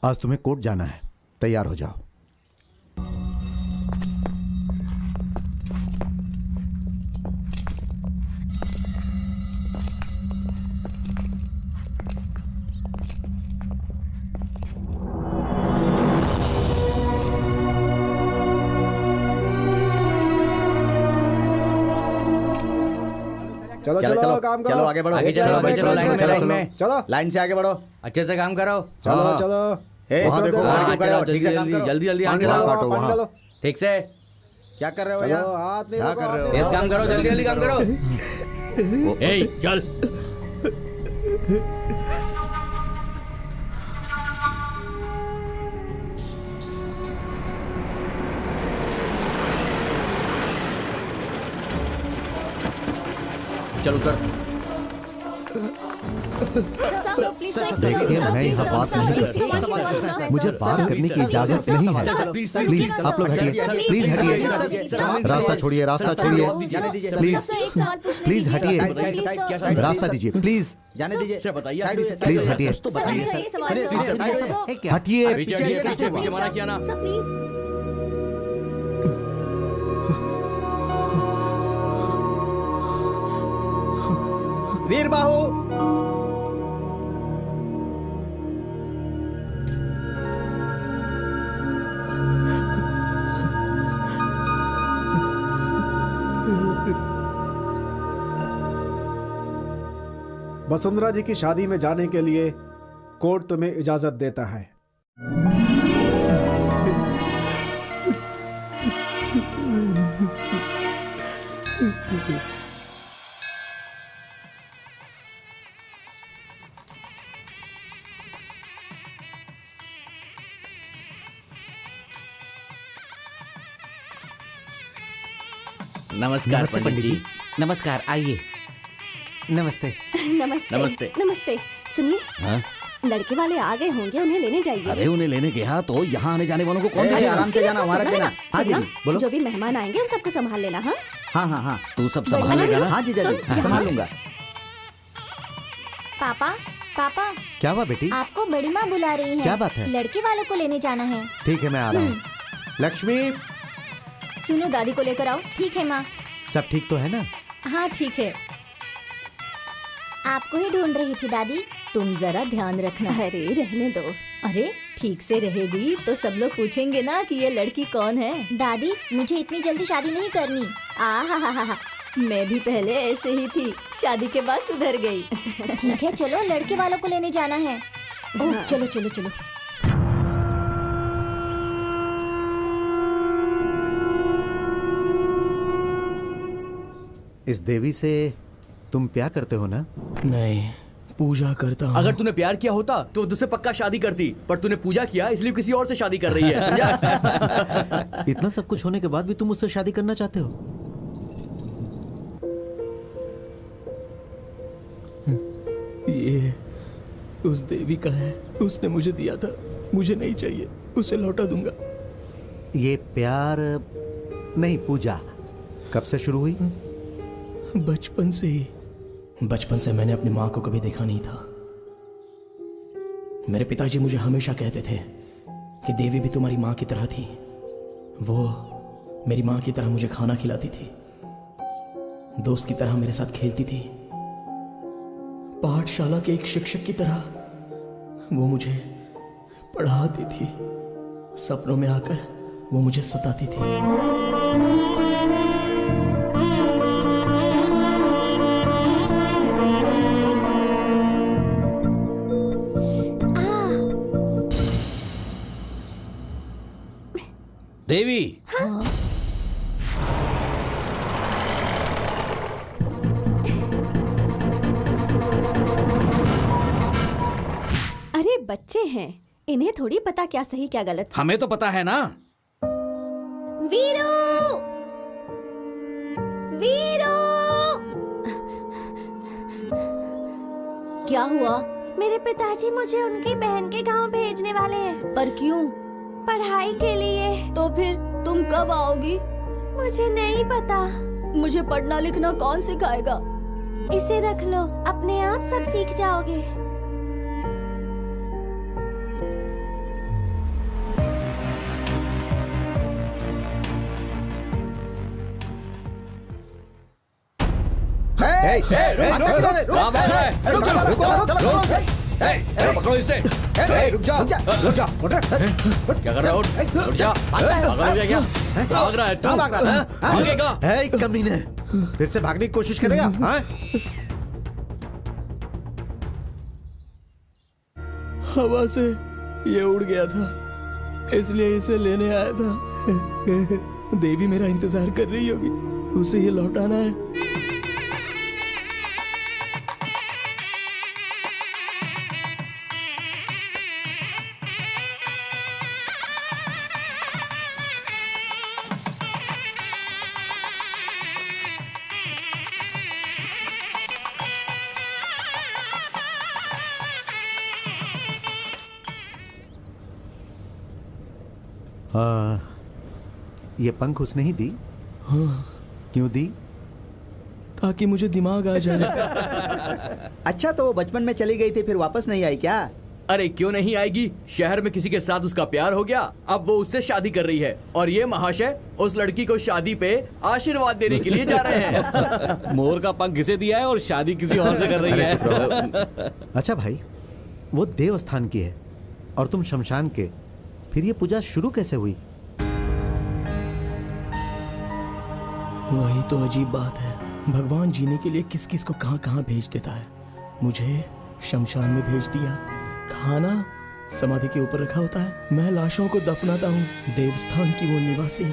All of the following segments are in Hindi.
आज तुम्हें कोर्ट जाना है, तैयार हो जाओ। चलो चलो चलो काम करो। चलो आगे बढ़ो, आगे चलो चलो, चलो लाइन में, चलो, लाइन में, चलो लाइन से आगे बढ़ो, अच्छे से काम करो। चलो हाँ। चलो। ए, वहाँ देखो, वहाँ वहाँ क्यों खड़े हो? ठीक से काम करो। जल्दी जल्दी पानी आगे डालो, बढ़ो। काटो पानी वहाँ। डालो। ठीक से क्या कर रहे हो चलो यहाँ? हाथ नहीं क्या लगाओ, कर रहे हो? हाथ नहीं तेज काम करो, जल्दी जल्दी काम करो। ए चल। चल उतर। देखिए, मैं यहाँ बात नहीं करता। मुझे बात करने की इजाजत नहीं है। प्लीज आप लोग हटिए, प्लीज हटिए। रास्ता छोड़िए, रास्ता छोड़िए, प्लीज प्लीज हटिए, रास्ता दीजिए प्लीज, जाने दीजिए। बताइए प्लीज हटिए, हटिए। पीछे मना किया ना। वीर बाहू, वसुंधरा जी की शादी में जाने के लिए कोर्ट तुम्हें इजाजत देता है। नमस्कार पंडित जी। नमस्कार, आइए। नमस्ते। नमस्ते नमस्ते। नमस्ते। सुनिए, हाँ? लड़के वाले आ गए होंगे, उन्हें लेने जाइए। अरे उन्हें लेने गया तो यहाँ आने जाने वालों को कौन ए, था? आराम से जाना, हमारा देना। हाँ सुनना, दीदी, बोलो। जो भी मेहमान आएंगे उन सबको संभाल लेना। हाँ हाँ हाँ हाँ, तू सब बढ़िया संभालेगा ना? लगा। हाँ जीजा जी, सुन, यहाँ। संभाल लूंगा। पापा पापा, क्या हुआ बेटी? आपको बड़ी माँ बुला रही है। क्या बात है? लड़के वालों को लेने जाना है। ठीक है, मैं आ रहा हूँ। लक्ष्मी, सुनो, दादी को लेकर आओ। ठीक है माँ। सब ठीक तो है ना? हाँ ठीक है। आपको ही ढूंढ रही थी दादी। तुम जरा ध्यान रखना। अरे रहने दो। अरे ठीक से रहेगी तो सब लोग पूछेंगे ना कि ये लड़की कौन है। दादी, मुझे इतनी जल्दी शादी नहीं करनी। आहा, मैं भी पहले ऐसे ही थी, शादी के बाद सुधर गई। ठीक है, चलो लड़के वालों को लेने जाना है। ओह, चलो चलो चलो। इस देवी से तुम प्यार करते हो ना? नहीं, पूजा करता हूँ। अगर तूने प्यार किया होता तो तुझसे पक्का शादी करती, पर तूने पूजा किया इसलिए किसी और से शादी कर रही है, समझा? इतना सब कुछ होने के बाद भी तुम मुझसे शादी करना चाहते हो? ये उस देवी का है, उसने मुझे दिया था, मुझे नहीं चाहिए, उसे लौटा दूंगा। ये प्यार नहीं, पूजा कब से शुरू हुई? बचपन से ही। बचपन से मैंने अपनी माँ को कभी देखा नहीं था। मेरे पिताजी मुझे हमेशा कहते थे कि देवी भी तुम्हारी माँ की तरह थी। वो मेरी माँ की तरह मुझे खाना खिलाती थी, दोस्त की तरह मेरे साथ खेलती थी, पाठशाला के एक शिक्षक की तरह वो मुझे पढ़ाती थी। सपनों में आकर वो मुझे सताती थी। देवी, अरे बच्चे हैं, इन्हें थोड़ी पता क्या सही क्या गलत। हमें तो पता है ना। वीरू, वीरू, क्या हुआ? मेरे पिताजी मुझे उनकी बहन के गांव भेजने वाले हैं। पर क्यों? पढ़ाई के लिए। तो फिर तुम कब आओगी? मुझे नहीं पता। मुझे पढ़ना लिखना कौन सिखाएगा? इसे रख लो, अपने आप सब सीख जाओगे। पकड़ो इसे। रुक जा रुक जा क्या कर रहा है? उठ जा। पागल हो गया क्या? भाग रहा है तू? भागेगा? कमीने, फिर से भागने की कोशिश करेगा? हाँ? हवा से ये उड़ गया था, इसलिए इसे लेने आया था। देवी मेरा इंतजार कर रही होगी, उसे ये लौटाना है। ये पंख उसने ही दी? हाँ, क्यों दी? ताकि मुझे दिमाग आ जाए। अच्छा, तो वो बचपन में चली गई थी, फिर वापस नहीं आई क्या? अरे क्यों नहीं आएगी? शहर में किसी के साथ उसका प्यार हो गया, अब वो उससे शादी कर रही है और ये महाशय उस लड़की को शादी पे आशीर्वाद देने के लिए जा रहे हैं। मोर का पंख घिसे दिया है और शादी किसी और से कर रही है। अच्छा भाई, वो देवस्थान की है और तुम शमशान के, फिर ये पूजा शुरू कैसे हुई? वही तो अजीब बात है, भगवान जीने के लिए किस किस को कहां कहां भेज देता है। मुझे शमशान में भेज दिया, खाना समाधि के ऊपर रखा होता है, मैं लाशों को दफनाता हूँ। देवस्थान की वो निवासी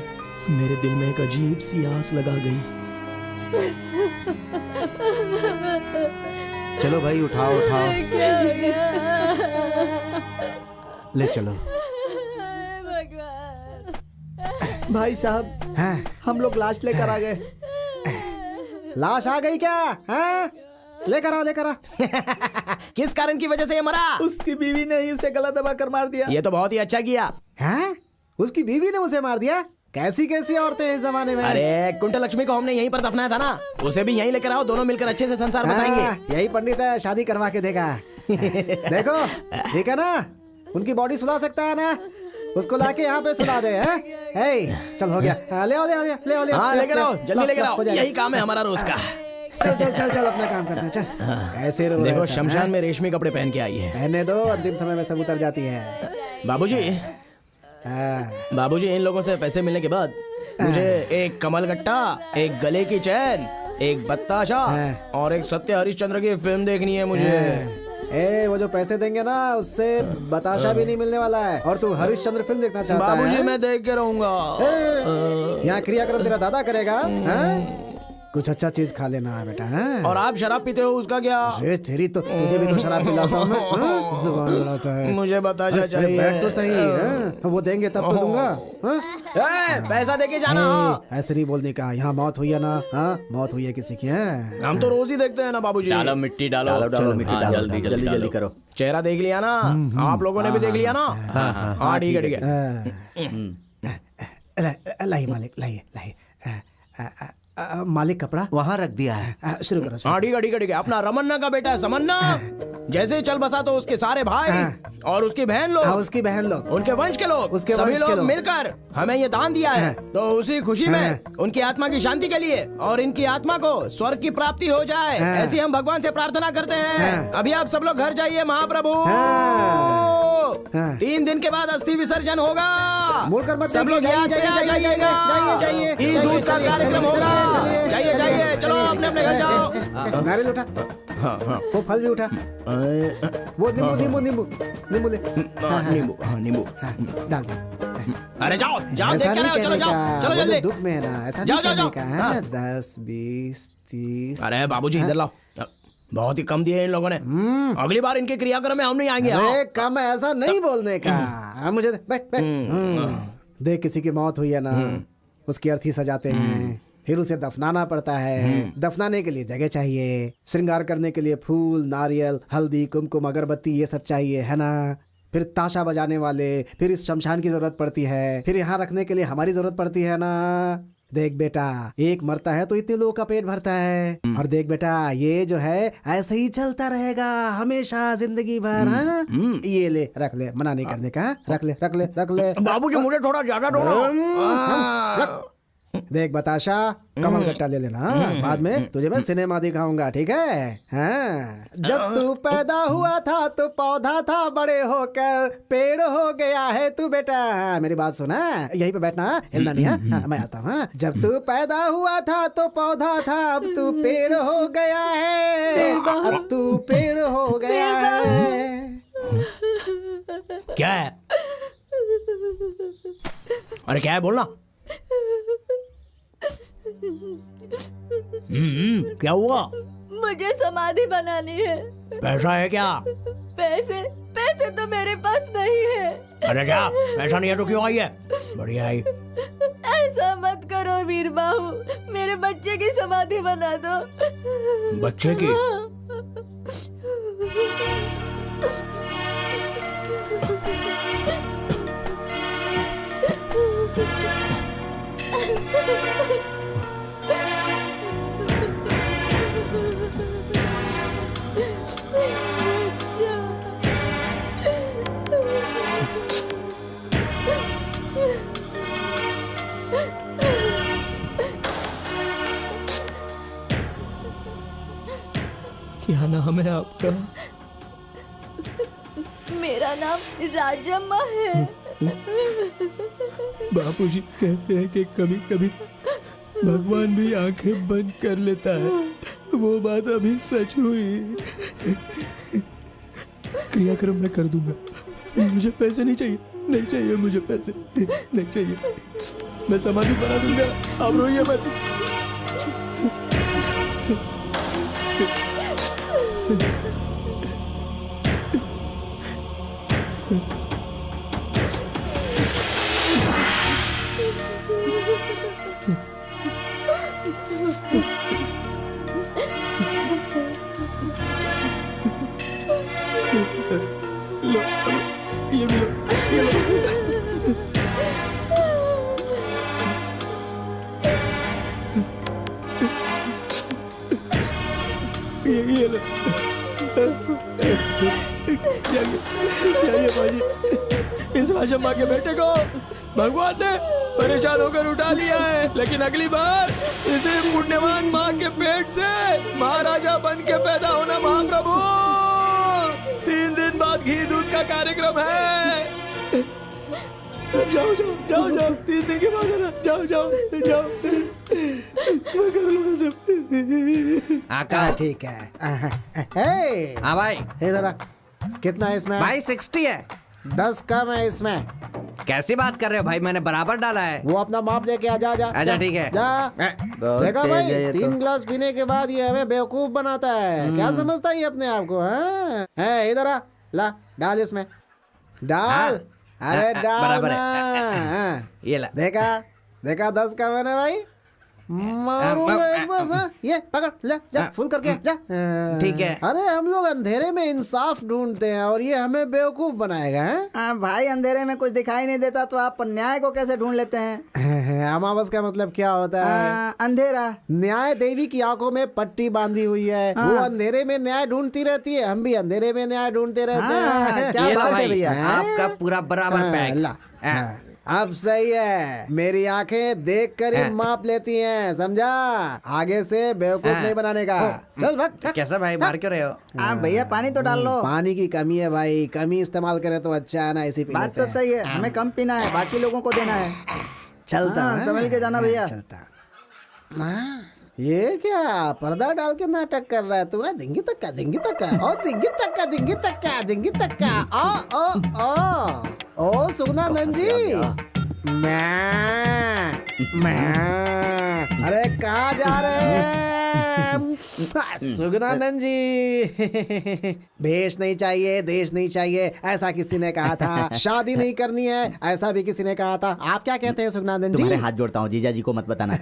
मेरे दिल में एक अजीब सी आस लगा गई। चलो भाई, उठाओ उठाओ, ले चलो। भाई साहब, हम लोग लाश लेकर आ गए। लाश आ गई क्या? हाँ? लेकर आओ लेकर आओ। किस कारण की वजह से ये मरा? उसकी बीवी ने ही उसे गला दबा कर मार दिया। ये तो बहुत ही अच्छा किया। हैं? उसकी बीवी ने उसे मार दिया? कैसी कैसी औरतें हैं इस जमाने में। अरे कुंटल लक्ष्मी को हमने यहीं पर दफनाया था ना, उसे भी यहीं लेकर आओ, दोनों मिलकर अच्छे से संसार बसाएंगे। यही पंडित है, शादी करवा के देगा। देखो, ठीक है ना? उनकी बॉडी सुला सकता है ना? उसको लाके यहाँ पे सुला दे। हैं? चल हो गया, ले आओ ले आओ ले आओ ले आओ। हाँ, लेकर आओ, जल्दी लेकर आओ, हो जाएगा। यही काम है हमारा रोज का। चल चल चल चल, अपना काम करते हैं, चल। ऐसे रो देखो, ऐसा, शमशान हाँ? में रेशमी कपड़े पहन के आई है। पहने दो, अंतिम समय में सब उतर जाती है। बाबूजी, हाँ। बाबूजी, इन लोगों से पैसे मिलने के बाद मुझे एक कमल गट्टा, एक गले की चैन, एक बत्ताशा और एक सत्य हरिश्चंद्र की फिल्म देखनी है मुझे। वो जो पैसे देंगे ना, उससे बताशा भी नहीं मिलने वाला है, और तू हरिश्चंद्र फिल्म देखना चाहता है? बाबूजी, मैं देख के रहूंगा। यहाँ क्रियाक्रम तेरा दादा करेगा। हाँ? कुछ अच्छा चीज खा लेना है बेटा। हाँ? और आप शराब पीते हो, उसका क्या? अरे तेरी तो, तुझे भी तो शराब पिलाता हूँ मैं। हाँ? जुबान लड़ाता है। मुझे बताशा चाहिए। बैठ तो सही। हाँ? वो देंगे तब तो दूंगा। हाँ? पैसा देके जाना। ऐसे नहीं बोलने का, यहाँ मौत हुई है ना? हाँ? मौत हुई है किसी की? हम तो रोज ही देखते हैं ना बाबूजी। डालो मिट्टी डालो, डालो मिट्टी हाँ, डालो, जल्दी जल्दी जल्दी करो। चेहरा देख लिया ना? आप लोगों ने भी देख लिया ना? हाँ, ठीक है ठीक है। लाइए मालिक, लाइए लाइए। मालिक कपड़ा वहां रख दिया है। शुरू करो। हाँ, ठीक है ठीक है ठीक है। अपना रमन्ना का बेटा है समन्ना, जैसे ही चल बसा तो उसके सारे भाई और उसकी बहन लोग, उसकी बहन लोग, उनके वंश के लोग, उसके सभी वंश के लोग लोग मिलकर हमें ये दान दिया है। तो उसी खुशी में उनकी आत्मा की शांति के लिए और इनकी आत्मा को स्वर्ग की प्राप्ति हो जाए, ऐसी हम भगवान से प्रार्थना करते हैं। अभी आप सब लोग घर जाइए महाप्रभु। 3 दिन के बाद अस्थि विसर्जन होगा। मुड़कर मत सब लोग याद से आ जाइएगा। ईद दूध का कार्यक्रम होगा। जाइए जाइए, चलो अपने अपने घर जाओ। नारियल उठा। वो फल भी उठा। वो नींबू नींबू नींबू नींबू ले। नींबू, हाँ नींबू डाल दे। अरे जाओ जाओ, देख ऐसा के नहीं आओ, चलो कहने जाओ का, चलो वो जल्दी। दुख में है ना, ऐसा जाओ, नहीं जाओ, कहने का है। हाँ। 10 20 30। अरे बाबूजी, इधर लाओ, बहुत ही कम दिए इन लोगों ने। अगली बार इनके क्रियाक्रम में हम नहीं आएंगे। अरे कम है, ऐसा नहीं बोलने का। मुझे बैठ बैठ। देख, किसी की मौत हुई है ना, उसकी अर्थी सजाते हैं, फिर उसे दफनाना पड़ता है। दफनाने के लिए जगह चाहिए, श्रृंगार करने के लिए फूल, नारियल, हल्दी, कुमकुम, अगरबत्ती, ये सब चाहिए, है ना? फिर ताशा बजाने वाले, फिर इस शमशान की जरूरत पड़ती है, फिर यहाँ रखने के लिए हमारी जरूरत पड़ती है ना? देख बेटा, एक मरता है तो इतने लोगों का पेट भरता है। और देख बेटा, ये जो है ऐसे ही चलता रहेगा हमेशा, जिंदगी भर, है ना? ये ले, रख ले, मना नहीं करने का। रख ले रख ले रख ले। बाबूजी, मुझे थोड़ा ज्यादा दो। देख बताशा, कमल गट्टा ले लेना। हाँ? बाद में तुझे मैं सिनेमा दिखाऊंगा, ठीक है? हाँ। जब तू पैदा हुआ था तो पौधा था, बड़े होकर पेड़ हो गया है तू बेटा। हाँ, मेरी बात सुना, यहीं पे बैठना, हिलना नहीं। हाँ, मैं आता हूँ। जब तू पैदा हुआ था तो पौधा था, अब तू पेड़ हो गया है, अब तू पेड़ हो गया है। क्या है? अरे क्या है, बोलना। क्या हुआ? मुझे समाधि बनानी है। पैसा है क्या? पैसे पैसे तो मेरे पास नहीं है। अरे क्या, पैसा नहीं है तो क्यों आई है? बढ़िया आई। ऐसा मत करो वीर बाहू, मेरे बच्चे की समाधि बना दो। बच्चे की? क्या नाम है आपका? मेरा नाम राजम्मा है। बापूजी कहते हैं कि कभी कभी भगवान भी आंखें बंद कर लेता है। वो बात अभी सच हुई। क्रियाक्रम मैं कर दूंगा। मुझे पैसे नहीं चाहिए, नहीं चाहिए मुझे पैसे, नहीं चाहिए। मैं समाधि बना दूंगा, आप रोइए मत। लो, ये भी लो, ये लो। ये लो। जाइए बाजी। इस राजम्मा के बेटे को भगवान ने परेशान होकर उठा लिया है, लेकिन अगली बार इसे पुण्यवान माँ के पेट से महाराजा बन के पैदा होना महाप्रभु। 3 दिन बाद घी दूध का कार्यक्रम है। जाओ जाओ जाओ जाओ, 3 दिन के बाद है ना। जाओ जाओ जाओ, मैं कर लूंगा सब। आका ठीक है। हाँ भाई, इधर आ। कितना है इसमें? भाई 60 है। 10 कम है इसमें। कैसी बात कर रहे हो भाई, मैंने बराबर डाला है। वो अपना माप लेके आ जा। आजा, ठीक है। जा। बहुत देखा तेज भाई, है ये 3 तो। गिलास पीने के बाद ये हमें बेवकूफ बनाता है। क्या समझता है ये अपने आप को? हाँ? है, इधर आ, ला डाल इसमें, डाल। अरे डाल बराबर है। ना। हाँ। ये ला। देखा 10 का मैंने भाई। मारूंगा एक बस। हाँ? ये पकड़ ले, जा फुल करके जा। ठीक है। अरे हम लोग अंधेरे में इंसाफ ढूंढते हैं और ये हमें बेवकूफ बनाएगा। है भाई, अंधेरे में कुछ दिखाई नहीं देता तो आप न्याय को कैसे ढूंढ लेते हैं? अमावस का मतलब क्या होता है? अंधेरा। न्याय देवी की आंखों में पट्टी बांधी हुई है। वो अंधेरे में न्याय ढूंढती रहती है, हम भी अंधेरे में न्याय ढूंढते रहते हैं। क्या ये लो बात है भाई, भैया। आपका पूरा बराबर पैक। ला। अब सही है, मेरी आंखें देख कर ही माप लेती हैं, समझा? आगे से बेवकूफ नहीं बनाने का। चल भाग। कैसा भाई, मार क्यों रहे हो? भैया पानी तो डाल लो। पानी की कमी है भाई, कमी इस्तेमाल करें तो अच्छा है ना, इसी पे बात तो सही है, हमें कम पीना है, बाकी लोगों को देना है। चलता हाँ, है। संभल के जाना भैया। चलता। ये क्या पर्दा डाल के नाटक कर रहा है तू? दिंगी तक का, दिंगी तक का, ओ दिंगी तक का, दिंगी तक का, दिंगी तक का। ओ सुगनानंद जी। मैं अरे कहाँ जा रहे हैं सुगनानंद जी? भेष नहीं चाहिए, देश नहीं चाहिए, ऐसा किसी ने कहा था। शादी नहीं करनी है, ऐसा भी किसी ने कहा था। आप क्या कहते हैं सुगनानंद जी? तुम्हारे हाथ जोड़ता हूँ, जीजा जी को मत बताना।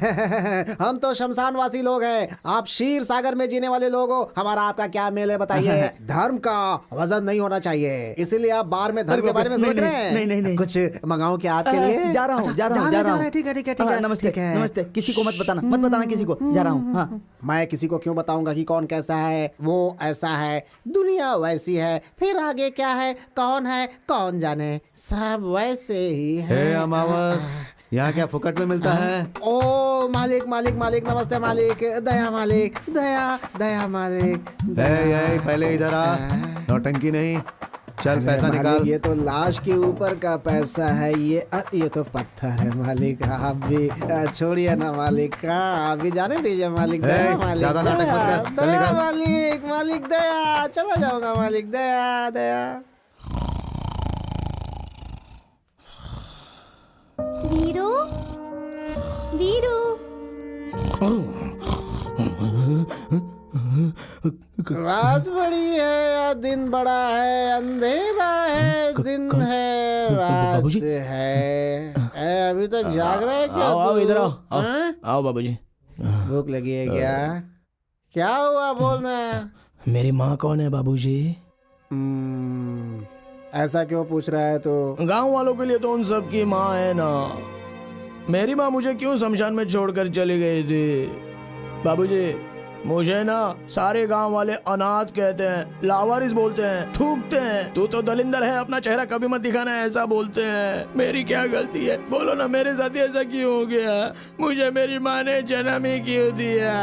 हम तो शमशानवासी लोग हैं, आप क्षीर सागर में जीने वाले लोग हो। हमारा आपका क्या मेल है बताइए? धर्म का वजन नहीं होना चाहिए, इसीलिए आप बार में धर्म के बारे में सोच रहे हैं। नहीं। कुछ मंगाऊं क्या आपके लिए? जा रहा हूँ। ठीक है। नमस्ते। किसी को मत बताना किसी को। जा रहा हूँ। हाँ। मैं किसी को क्यों बताऊंगा कि कौन कैसा है? वो ऐसा है, दुनिया वैसी है, फिर आगे क्या है, कौन जाने, सब वैसे ही है। हे अमावस, यहाँ क्या फुकट में मिलता है? ओ मालिक मालिक मालिक, नमस्ते मालिक, दया मालिक, दया दया मालिक। ये पहले इधर आ, नौटंकी नहीं। चल पैसा मालिक, निकाल। ये तो लाश के ऊपर का पैसा है, ये तो पत्थर है मालिक। आप भी छोड़िए ना मालिक, कहाँ आप भी जाने दीजिए मालिक। दया मालिक, ज्यादा नाटक मत कर, चल दया निकाल। मालिक, मालिक दया, चला जाऊंगा मालिक, दया दया। वीरू, वीरू, रात बड़ी है या दिन बड़ा है, अंधेरा है दिन है रात बाबूजी? है। अभी तक जाग रहा है क्या? आओ तू? इधर आओ, हाँ? आओ बाबूजी। भूख लगी है क्या? क्या हुआ बोलना? मेरी माँ कौन है बाबूजी? ऐसा क्यों पूछ रहा है तो? गांव वालों के लिए तो उन सब की माँ है ना। मेरी माँ मुझे क्यों शमशान में छोड़कर चली गई थी बाबूजी? मुझे ना सारे गांव वाले अनाथ कहते हैं, लावारिस बोलते हैं, थूकते हैं। तू तो दलिंदर है, अपना चेहरा कभी मत दिखाना, ऐसा बोलते हैं। मेरी क्या गलती है? बोलो ना, मेरे साथ ऐसा क्यों हो गया? मुझे मेरी माँ ने जन्म ही क्यों दिया?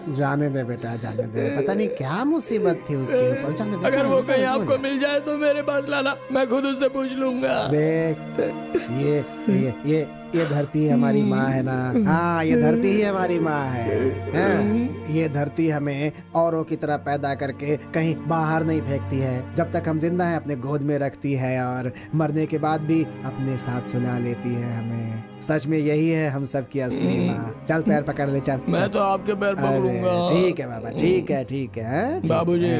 जाने दे बेटा, जाने दे। पता नहीं क्या मुसीबत थी उसके ऊपर, जाने दे। अगर वो कहीं आपको मिल जाए तो मेरे पास लाना, मैं खुद उससे पूछ लूंगा। देख, ये धरती हमारी माँ है ना। हाँ, ये धरती ही हमारी माँ है। हाँ, ये धरती हमें औरों की तरह पैदा करके कहीं बाहर नहीं फेंकती है। जब तक हम जिंदा हैं अपने गोद में रखती है, और मरने के बाद भी अपने साथ सुला लेती है हमें। सच में यही है हम सब की असली माँ। चल पैर पकड़ ले, चल। मैं तो आपके पैर पकड़ूंगा। ठीक है बाबा, ठीक है, ठीक है बाबूजी।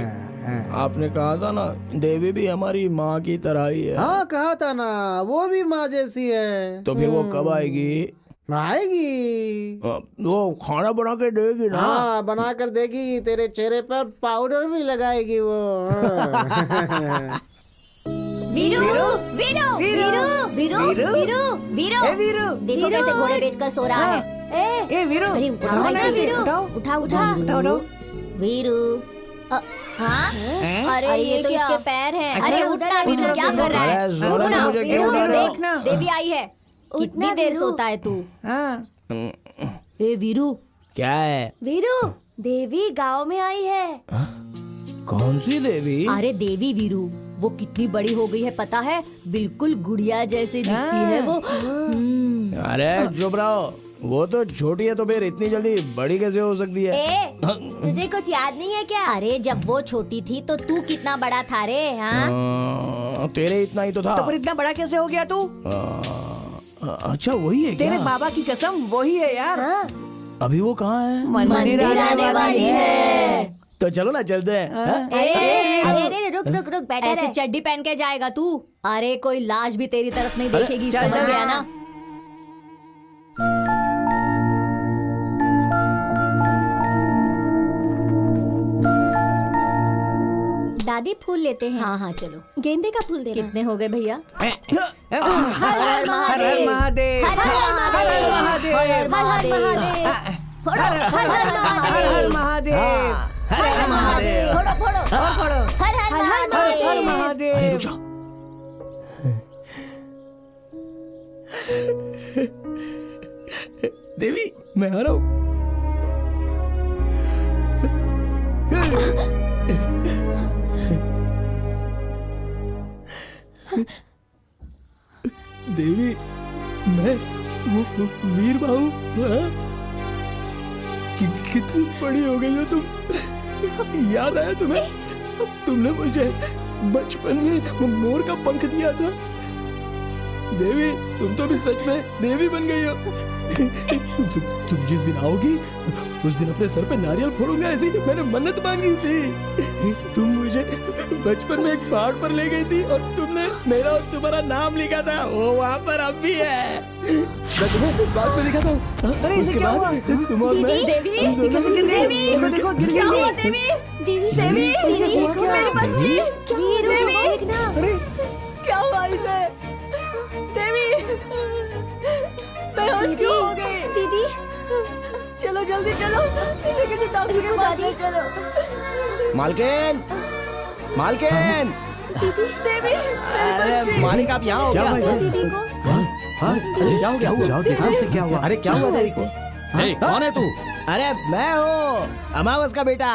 आपने कहा था ना, देवी भी हमारी माँ की तरह ही है। हाँ, कहा था ना, वो भी माँ जैसी है। तो फिर वो कब आएगी? आएगी, वो खाना बना के देगी ना? हाँ, बना कर देगी। तेरे चेहरे पर पाउडर भी लगाएगी वो। हाँ। वीरू, वीरू, वीरू, वीरू, वीरू, वीरू, देखो कैसे घोड़े बेचकर सो रहा है। ए वीरू, अरे उठाओ ना इसे, वीरू, उठा उठा। वीरू, हाँ? अरे ये तो इसके पैर हैं। अरे उठना वीरू, क्या कर रहा है? अरे जोरा उठना, मुझे क्यों वीरू, उठा रहे हो? देखना, देवी आई है। कितनी देर सोता है तू? हाँ। ए वीरू, क्या है? वीरू, देवी गांव में आई है। कौन सी देवी? अरे देवी वीरू, वो कितनी बड़ी हो गई है पता है? बिल्कुल गुड़िया जैसी दिखती है वो। अरे चुप रहो, वो तो छोटी है तो फिर इतनी जल्दी बड़ी कैसे हो सकती है? तुझे कुछ याद नहीं है क्या? अरे जब वो छोटी थी तो तू कितना बड़ा था रे? हाँ? तेरे इतना ही तो था। तो फिर इतना बड़ा कैसे हो गया तू? अच्छा वही है क्या? तेरे बाबा की कसम वही है यार। अभी वो कहाँ है? मंदिर आने वाली है। तो चलो ना, चलते हैं। अरे रुक रुक रुक, बैठा ऐसे रहे। चड्डी पहन के जाएगा तू? अरे कोई लाश भी तेरी तरफ नहीं देखेगी, चल, समझ चल। गया ना? दादी फूल लेते हैं। हाँ हाँ चलो। गेंदे का फूल देना। कितने हो गए भैया? हर हर हर महादेव, हर हर महादेव, हर हर महादेव, हर हर महादेव, हर हर महादेव। फोड़ो फोड़ो और पढ़ो। हर हर हर हर महादेव। महादेव। देवी, मैं आ रहा हूँ। देवी, मैं वो वीर बाहू, हाँ? कितनी बड़ी हो गई हो तुम। याद आया तुम्हें? तुमने मुझे बचपन में वो मोर का पंख दिया था। देवी, तुम तो भी सच में देवी बन गई हो। तुम जिस दिन आओगी उस दिन अपने सर पे नारियल फोड़ूंगा, ऐसी मैंने मन्नत मांगी थी। तुम मुझे बचपन में एक पहाड़ पर ले गई थी और तुमने मेरा और तुम्हारा नाम लिखा था, वो वहाँ पर अब भी है। मैं तुम्हें बाद में लिखा था। अरे इसे क्या हुआ? तुम और मैं देवी, ये कैसे गिर गई? देखो देखो, गिर क्या हुआ गई। देवी? देवी, इसे हुआ क्या? मेरी बच्ची, वीरू, देखना। अरे क्या हुआ इसे? देवी, बेहोश क्यों हो गई? दीदी, चलो जल्दी चलो, इसे किसी डॉक्टर के पास ले चलो। मालकिन, मालकिन। देवी, अरे मालिक, आप यहाँ हो क्या क्या? भाई साहब? दीदी को अरे क्या हो गया? जाओ देखो उसे क्या हुआ। अरे क्या हुआ तेरी को? ए, कौन है तू? अरे मैं हूँ अमावस का बेटा।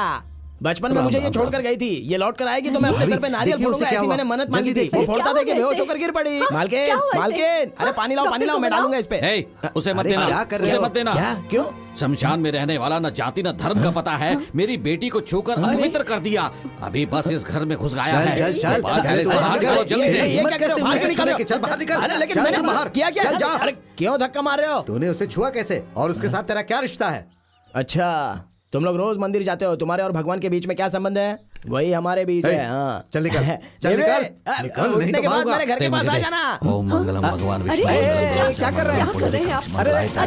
बचपन में मुझे ये छोड़कर गई थी, ये लौट कर आएगी तो मैं अपने सर पे नारियल देखिए उसे फोड़ूंगा, क्या ऐसी हुआ। मैंने मन्नत जल्दी मांगी थी। देखिए। वो फोड़ता थे कि बेहोश होकर गिर पड़ी। मालकिन मालकिन, अरे पानी लाओ पानी लाओ, मैं डालूंगा इस पे। ए, उसे मत अरे देना, क्या कर रहे उसे हो? मत देना। क्या? क्यों? शमशान में रहने वाला न जाति न धर्म का पता है, मेरी बेटी को छूकर अपवित्र कर दिया। अभी बस इस घर में घुस गया है। चल चल तो बाहर पहले से बाहर निकालो, जल्दी से। ये क्या कर रहे हो? बाहर निकालो। चल बाहर निकल। अरे लेकिन चल मैंने तू बाहर किया क्या? चल जा। अरे क्यों धक्का मार रहे हो? तूने उसे छुआ कैसे और उसके साथ तेरा क्या रिश्ता है? अच्छा, तुम लोग रोज मंदिर जाते हो, तुम्हारे और भगवान के बीच में क्या संबंध है? वही हमारे बीच है। हाँ। चल निकल, चल बेबे, निकल, निकल, नहीं उठने तो के बाद मारूंगा। मेरे घर के पास आ जाना। ओम मंगलम भगवान विष्णु। क्या कर रहे हैं आप? अरे क्या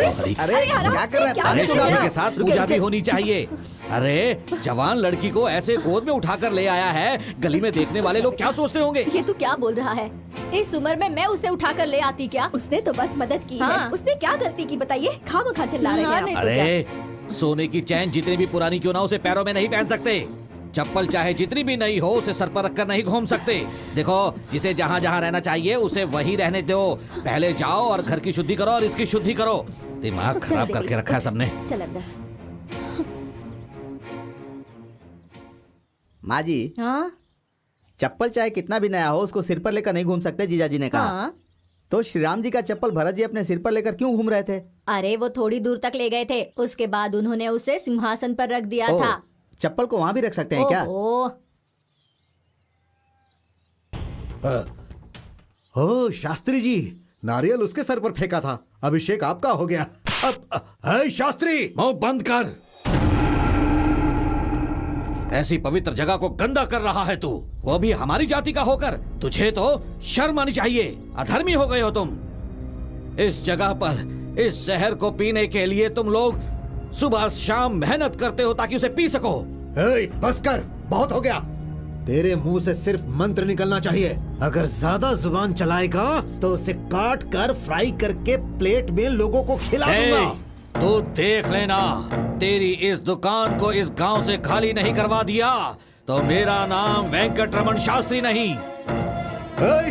कर रहे हैं? अरे शादी के साथ पूजा भी होनी चाहिए। अरे जवान लड़की को ऐसे गोद में उठाकर ले आया है, गली में देखने वाले लोग क्या सोचते होंगे? ये तू क्या बोल रहा है? इस उम्र में मैं उसे उठाकर ले आती क्या? उसने तो बस मदद की हाँ। है। उसने क्या गलती की बताइए? खामखा चिल्ला रहे हैं आप। नहीं तो अरे सोने की चैन जितनी भी पुरानी क्यों ना, उसे पैरों में नहीं पहन सकते। चप्पल चाहे जितनी भी नई हो, उसे सर पर रखकर नहीं घूम सकते। देखो, जिसे जहाँ जहाँ रहना चाहिए उसे वहीं रहने दो। पहले जाओ और घर की शुद्धि करो और इसकी शुद्धि करो। दिमाग खराब करके रखा है सबने। चल अंदर। माँ जी, हाँ चप्पल चाहे कितना भी नया हो, उसको सिर पर लेकर नहीं घूम सकते, जीजा जी ने कहा। हाँ। तो श्री राम जी का चप्पल भरत जी अपने सिर पर लेकर क्यों घूम रहे थे? अरे वो थोड़ी दूर तक ले गए थे, उसके बाद उन्होंने उसे सिंहासन पर रख दिया ओह, था। चप्पल को वहाँ भी रख सकते हैं क्या? ओहो। ओ शास्त्री जी, नारियल उसके सर पर फेंका था, अभिषेक आपका हो गया। अब शास्त्री, मुंह बंद कर। ऐसी पवित्र जगह को गंदा कर रहा है तू, वो भी हमारी जाति का होकर। तुझे तो शर्म आनी चाहिए, अधर्मी हो गए हो तुम। इस जगह पर, इस जहर को पीने के लिए तुम लोग सुबह शाम मेहनत करते हो ताकि उसे पी सको। बस कर, बहुत हो गया। तेरे मुंह से सिर्फ मंत्र निकलना चाहिए। अगर ज्यादा जुबान चलाएगा तो उसे काट कर फ्राई करके प्लेट में लोगों को खिला दूंगा। तू देख लेना, तेरी इस दुकान को इस गांव से खाली नहीं करवा दिया तो मेरा नाम वेंकटरमण शास्त्री नहीं।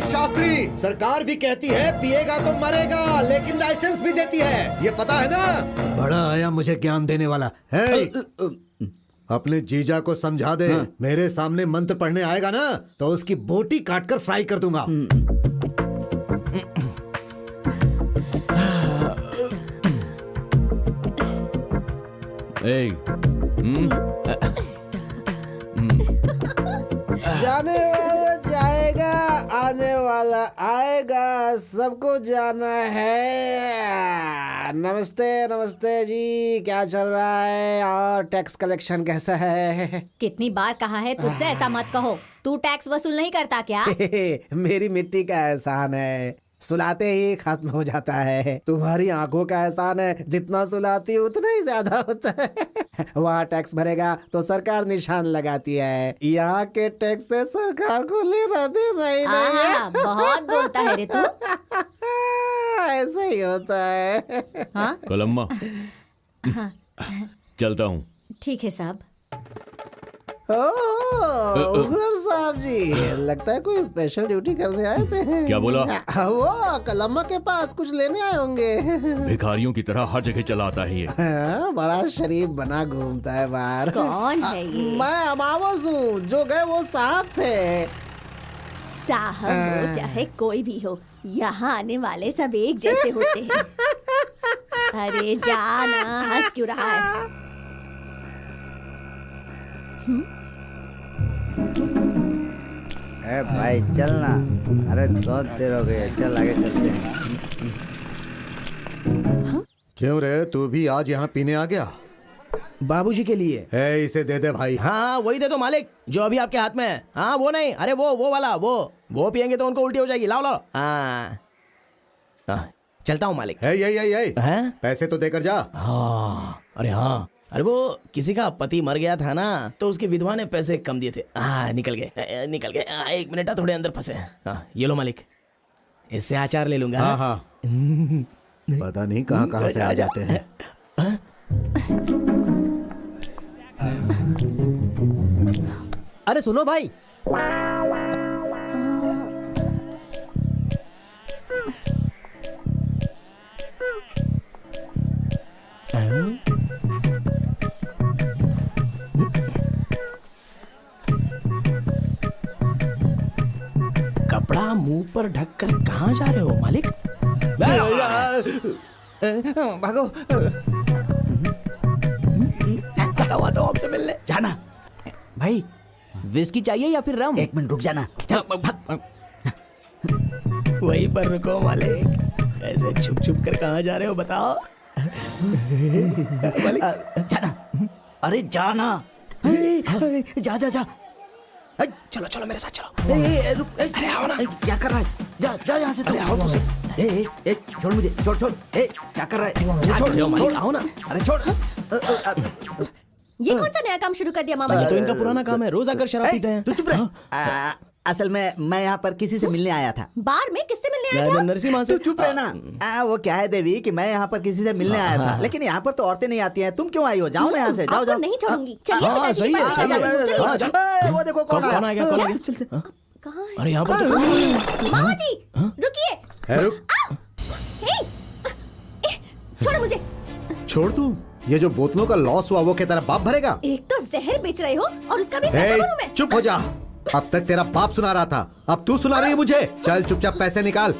शास्त्री, सरकार भी कहती है पिएगा तो मरेगा, लेकिन लाइसेंस भी देती है, ये पता है ना? बड़ा आया मुझे ज्ञान देने वाला है। अपने जीजा को समझा दे। मेरे सामने मंत्र पढ़ने आएगा ना तो उसकी बोटी काटकर फ्राई कर दूंगा। जाने वाला जाएगा, आने वाला आएगा, सबको जाना है। नमस्ते नमस्ते जी, क्या चल रहा है और टैक्स कलेक्शन कैसा है? कितनी बार कहा है तुझसे ऐसा मत कहो। तू टैक्स वसूल नहीं करता क्या? मेरी मिट्टी का एहसान है, सुलाते ही खत्म हो जाता है। तुम्हारी आंखों का एहसान है, जितना सुलाती उतना ही ज्यादा होता है। वहाँ टैक्स भरेगा तो सरकार निशान लगाती है, यहाँ के टैक्स से सरकार को लेना देना ही नहीं है। बहुत बोलता है रे तू। ऐसा ही होता है। हाँ कलम्मा, चलता हूँ। ठीक है साहब। उग्रम साहब जी, लगता है कोई स्पेशल ड्यूटी करने आए थे। क्या बोला? वो कलम्मा के पास कुछ लेने आए होंगे। भिखारियों की तरह हर जगह चला आता है ये। हाँ, बड़ा शरीफ बना घूमता है बाहर। कौन है ये? मैं अमावस हूँ, जो गए वो साहब थे। साहब हो चाहे कोई भी हो, यहाँ आने वाले सब एक जैसे होते हैं। अरे जाना, हंस क्यों रहा है? ए भाई चलना, अरे बहुत देर हो गई है, चल आगे चलते हैं। क्यों रे, तू भी आज यहाँ पीने आ गया? बाबूजी के लिए। इसे दे दे भाई। हाँ वही दे दो मालिक, जो अभी आपके हाथ में है। हाँ वो नहीं, अरे वो वाला, वो पियेंगे तो उनको उल्टी हो जाएगी। लाओ लाओ। हाँ चलता हूँ मालिक। है? पैसे तो देकर जा। हाँ अरे हाँ, अरे वो किसी का पति मर गया था ना, तो उसकी विधवा ने पैसे कम दिए थे। हाँ निकल गए। 1 मिनट, थोड़े अंदर फंसे। हाँ ये लो मालिक, इससे अचार ले लूंगा। हाँ हाँ। पता नहीं कहाँ कहाँ से आ जाते हैं। अरे सुनो भाई, मुंह पर ढक कर कहाँ जा रहे हो मालिक? भागो। थका तो आपसे मिलने जाना। भाई विस्की चाहिए या फिर रम? 1 मिनट रुक जाना। चल भाग। वहीं पर रुको मालिक। ऐसे छुप छुप कर कहाँ जा रहे हो बताओ? जाना। अरे जाना। जा जा जा। चलो चलो मेरे साथ चलो। रुक। अरे आओ ना। क्या कर रहा है? जा जा यहाँ से। अरे आओ तुझे। छोड़ मुझे। छोड़। क्या कर रहा है? छोड़। आओ ना। अरे छोड़। ये कौन सा नया काम शुरू कर दिया मामा जी? तो इनका पुराना काम है, रोज आकर शराब पीते हैं। तू चुप रह। असल में मैं यहाँ पर किसी से मिलने आया था। बार में किससे मिलने आया था? नरसिम्हा से। तू चुप रहना। वो क्या है देवी कि मैं यहाँ पर किसी से मिलने आया था, लेकिन यहाँ पर तो औरतें नहीं आती हैं। तुम क्यों आई हो? जाओ ना यहाँ से। जाओ आपको जाओ। नहीं छोड़ूंगी। चलिए हाँ, पिताजी सही के है, पास सही है। चलिए। हाँ, चलिए। वो देखो कौन कौन आ आया। गया? कहाँ है? अरे यहाँ पर तो मामा जी रुकिए। रुक। हे, छोड़ो मुझे। छोड़ तू। ये जो बोतलों का लॉस हुआ वो क्या तेरा बाप भरेगा? एक तो जहर बेच रहे हो और उसका भी पैसा भरूं मैं। चुप हो जा। अब तक तेरा बाप सुना रहा था, अब तू सुना रही है मुझे। चल चुपचाप पैसे निकाल।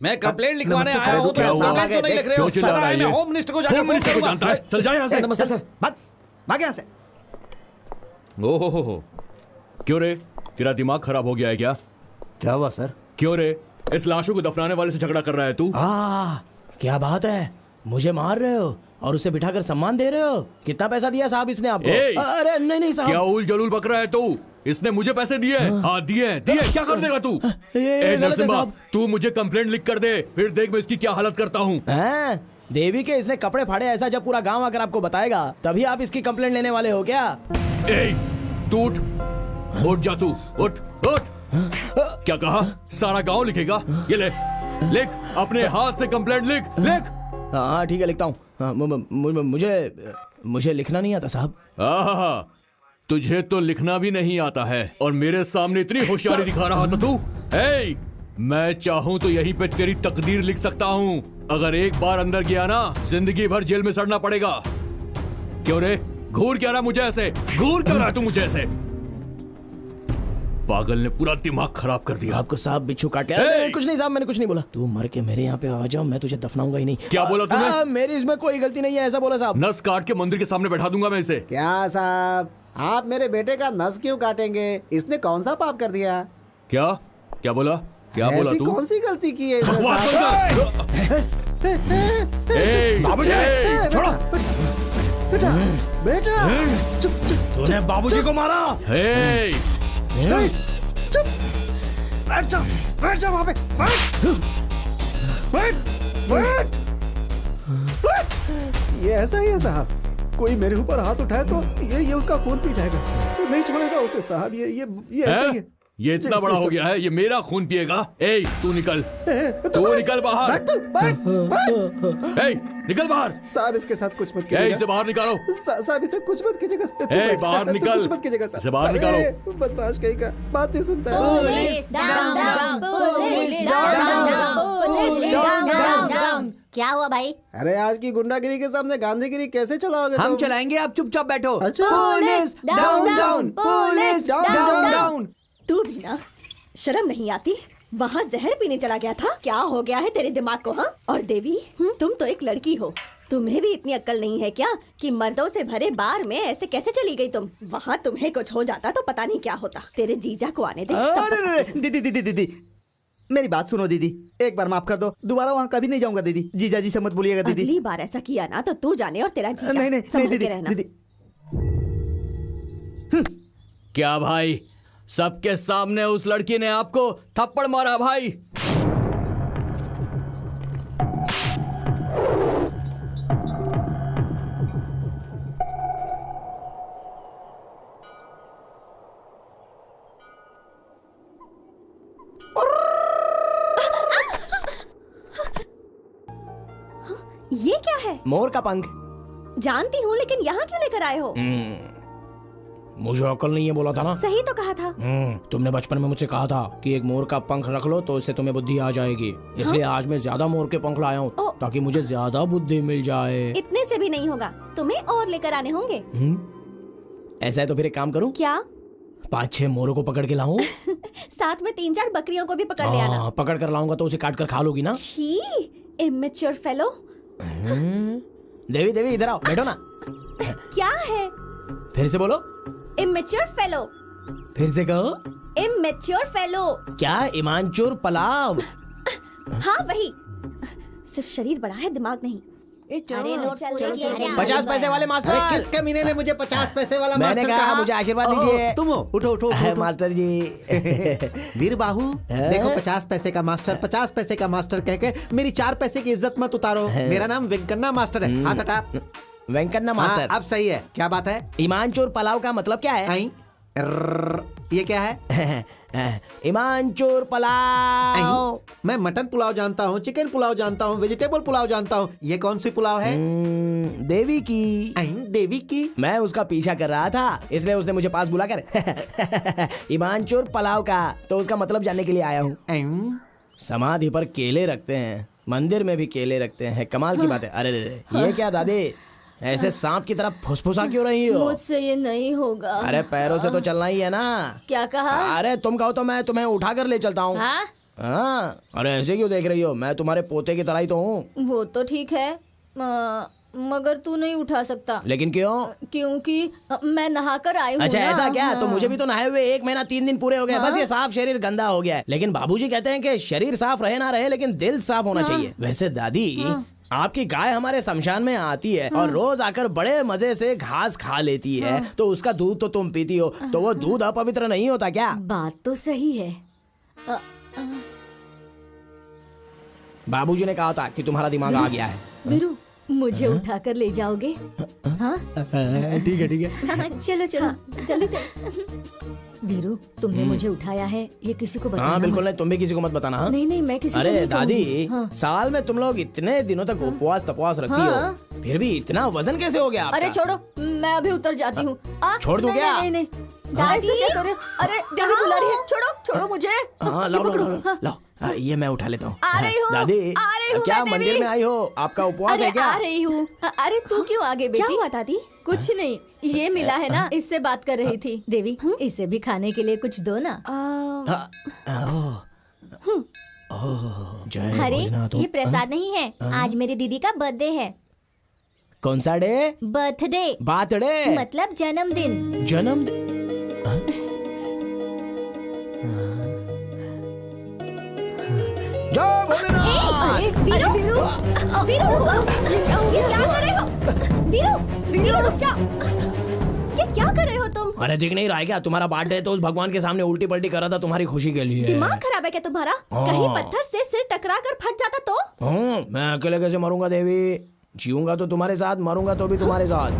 मैं कंप्लेंट लिखवाने आया हूँ, क्या तो हुआ? सामान क्यों नहीं लिख रहे हो? क्यों चिल्ला रहा है मैं ये? होम मिनिस्टर को जाके होम मिनिस्टर को फोन जानता है? चल जा यहाँ से। नमस्ते सर। भाग भाग यहाँ से। ओहो, क्यों रे? तेरा दिमाग खराब हो गया है क्या? क्या हुआ सर? क्यों रे? इस लाशों को दफनाने वाले से झगड़ा कर रहा है तू? क्या बात है, मुझे मार रहे हो और उसे बिठाकर सम्मान दे रहे हो? कितना पैसा दिया साहब इसने आपको? अरे नहीं नहीं साहब। क्या उल जलूल बक रहा है तू? इसने मुझे पैसे दिए? हाँ दिए। क्या कर देगा तू? नरसिम्हा, तू मुझे कंप्लेंट लिख कर दे, फिर देख मैं इसकी क्या हालत करता हूँ। देवी के इसने कपड़े फाड़े ऐसा जब पूरा गांव आकर आपको बताएगा तभी आप इसकी कंप्लेंट लेने वाले हो क्या? तू उठ जा, तू उठ। क्या कहा? सारा गांव लिखेगा? ये ले, लिख, अपने हाथ से कंप्लेंट लिख। हाँ ठीक है, लिखता हूँ। मुझे लिखना नहीं आता साहब। तुझे तो लिखना भी नहीं आता है और मेरे सामने इतनी होशियारी दिखा रहा था तू? मैं चाहूं तो यहीं पे तेरी तकदीर लिख सकता हूं। अगर एक बार अंदर गया ना, जिंदगी भर जेल में सड़ना पड़ेगा। क्यों रे? घूर क्या रहा मुझे ऐसे? घूर क्यों रहा तू मुझे ऐसे? पागल ने पूरा दिमाग खराब कर दिया। आपको साहब बिच्छू काटे? कुछ नहीं साहब, मैंने कुछ नहीं बोला। तू मर के मेरे यहाँ पे आ जाओ, मैं तुझे दफनाऊंगा ही नहीं। क्या बोला तूने? मेरी इसमें कोई गलती नहीं है, ऐसा बोला साहब। नस काट के मंदिर के सामने बैठा दूंगा मैं इसे। क्या साहब, आप मेरे बेटे का नस क्यों काटेंगे? इसने कौन सा पाप कर दिया? क्या बोला? क्या बोला तू? कौन सी गलती की है? बेटा चुप। तूने बाबूजी को मारा? चुप, बैठ जा वहाँ पे। बैठ। ये ऐसा ही है साहब, कोई मेरे ऊपर हाथ उठाए तो ये उसका खून पी जाएगा, तो नहीं छोड़ेगा उसे साहब। ये ऐसा ही है। ये इतना बड़ा हो गया है, ये मेरा खून पिएगा? तू निकल, तू निकल बाहर। निकल बाहर। साहब इसके साथ कुछ मत कीजिएगा। इसे बाहर निकालो। साहब इसे कुछ मत कीजिएगा। बाहर निकल। कुछ मत कीजिएगा। इसे बाहर निकालो। बदमाश कहीं का बात नहीं सुनता है। क्या हुआ भाई? अरे आज की गुंडागिरी के सामने गांधीगिरी कैसे चलाओगे? हम चलाएंगे, आप चुपचाप बैठो। Police down down, police down down. तू भी ना शर्म नहीं आती? वहाँ जहर पीने चला गया था? क्या हो गया है तेरे दिमाग को? हाँ, और देवी तुम तो एक लड़की हो, तुम्हें भी इतनी अक्ल नहीं है क्या कि मर्दों से भरे बार में ऐसे कैसे चली गई तुम? वहाँ तुम्हें कुछ हो जाता तो पता नहीं क्या होता। तेरे जीजा को आने दे। दीदी मेरी बात सुनो दीदी, एक बार माफ कर दो, दोबारा वहाँ कभी नहीं जाऊंगा दीदी। जीजा जी से मत बोलिएगा दीदी। अगली बार ऐसा किया ना तो तू जाने और तेरा जीजा। नहीं संभल के रहना। दीदी। क्या भाई, सबके सामने उस लड़की ने आपको थप्पड़ मारा भाई? ये क्या है? मोर का पंख। जानती हूँ, लेकिन यहाँ क्यों लेकर आए हो? मुझे अकल नहीं है बोला था ना? सही तो कहा था। तुमने बचपन में मुझसे कहा था कि एक मोर का पंख रख लो तो इससे तुम्हें बुद्धि आ जाएगी। इसलिए आज मैं ज्यादा मोर के पंख लाया हूँ ताकि मुझे ज्यादा बुद्धि मिल जाए। इतने से भी नहीं होगा, तुम्हें और लेकर आने होंगे। ऐसा है तो फिर एक काम करूँ क्या? 5-6 मोरों को पकड़ के लाऊं? साथ में 3-4 बकरियों को भी पकड़ ले आना। पकड़ कर लाऊंगा तो उसे काट कर खा लोगी ना? छी, इमेच्योर फेलो। देवी इधर आओ, बैठो ना। क्या है? फिर से बोलो। Immature fellow. फिर से कहो। Immature fellow. क्या? ईमानचोर पलाव। हाँ वही, सिर्फ शरीर बड़ा है, दिमाग नहीं। अरे नोट्स पूरे किए क्या? 50 पैसे वाले मास्टर। अरे किस कमीने ने मुझे 50 पैसे वाला मैंने मास्टर कहा कहा? मुझे आशीर्वाद दीजिए। तुम हो, उठो। मास्टर जी। वीर बाहू देखो, 50 पैसे का मास्टर, 50 पैसे का मास्टर कह के मेरी 4 पैसे की इज्जत मत उतारो। मेरा नाम वेंकन्ना मास्टर है। हाथ हटा। वेंकन्ना मास्टर। अब सही है। क्या बात है? ईमानचोर पलाव का मतलब क्या है? ये क्या है? ईमानचोर पलाव। मैं मटन पुलाव जानता हूँ, चिकन पुलाव जानता हूँ, वेजिटेबल पुलाव जानता हूँ। ये कौन सी पुलाव है? देवी की। देवी की? मैं उसका पीछा कर रहा था, इसलिए उसने मुझे पास बुलाकर ईमानचोर पलाव का तो उसका मतलब जानने के लिए आया हूँ। समाधि पर केले रखते हैं, मंदिर में भी केले रखते हैं, कमाल की बात है। अरे ये क्या दादी, ऐसे सांप की तरह फुसफुसा क्यों रही हो? मुझसे ये नहीं होगा। अरे पैरों से तो चलना ही है ना। क्या कहा? अरे तुम कहो तो मैं तुम्हें उठा कर ले चलता हूँ। हाँ? अरे ऐसे क्यों देख रही हो? मैं तुम्हारे पोते की तरह ही तो हूँ। वो तो ठीक है, मगर तू नहीं उठा सकता। लेकिन क्यों? क्योंकि मैं नहाकर आई हूँ अच्छा ना। ऐसा क्या? तो हाँ। मुझे भी तो नहाए हुए 1 महीना 3 दिन पूरे हो गए। बस ये साफ शरीर गंदा हो गया है। लेकिन बाबूजी कहते हैं कि शरीर साफ रहे ना रहे लेकिन दिल साफ होना चाहिए। वैसे दादी आपकी गाय हमारे शमशान में आती है और रोज आकर बड़े मजे से घास खा लेती है, तो उसका दूध तो तुम पीती हो, तो वो दूध अपवित्र नहीं होता क्या? बात तो सही है। बाबूजी ने कहा था कि तुम्हारा दिमाग आ गया है। वीरू, मुझे उठाकर ले जाओगे? हाँ ठीक है ठीक है। चलो चलो जल्दी चलो। वीरू, तुमने मुझे उठाया है, ये किसी को बताना हाँ बिल्कुल मत। नहीं, तुम भी किसी को मत बताना। हाँ नहीं नहीं, मैं किसी से अरे नहीं दादी, कहूंगी। हाँ। साल में तुम लोग इतने दिनों तक उपवास तपवास रखती हो, फिर भी इतना वजन कैसे हो गया आपका? अरे छोड़ो, मैं अभी उतर जाती हूँ। छोड़ दूं क्या? नहीं नहीं, दादी क्या कर रहे हो? अरे देवी बुला रही है, छोड़ो छोड़ो मुझे। हाँ लाओ लाओ लाओ लाओ, ये मैं उठा लेता हूँ। आ रही हूँ, दादी आ रही हूँ क्या मैं, मंदिर देवी। में आई हो? आपका उपवास अरे है क्या? आ रही हूँ। अरे तू क्यों आगे बेटी? क्या हुआ दादी? कुछ नहीं, ये मिला है ना, इससे बात कर रही थी। देवी, इसे भी खाने के लिए कुछ दो ना। जय अरे भोलेनाथ। ये प्रसाद नहीं है, आज मेरी दीदी का बर्थडे है। कौन सा डे? बर्थडे बर्थडे मतलब जन्मदिन। जन्म जय भोलेनाथ। अरे वीरू, वीरू रुको, ये क्या कर रहे हो? वीरू, वीरू रुक जाओ। ये क्या कर रहे हो तुम? अरे दिख नहीं रहा है क्या? तुम्हारा बर्थडे है तो उस भगवान के सामने उल्टी पल्टी कर रहा था तुम्हारी खुशी के लिए। दिमाग खराब है क्या तुम्हारा? कहीं पत्थर से सिर टकरा कर फट जाता तो? मैं अकेले कैसे मरूंगा देवी? जीऊंगा तो तुम्हारे साथ, मरूंगा तो भी तुम्हारे साथ।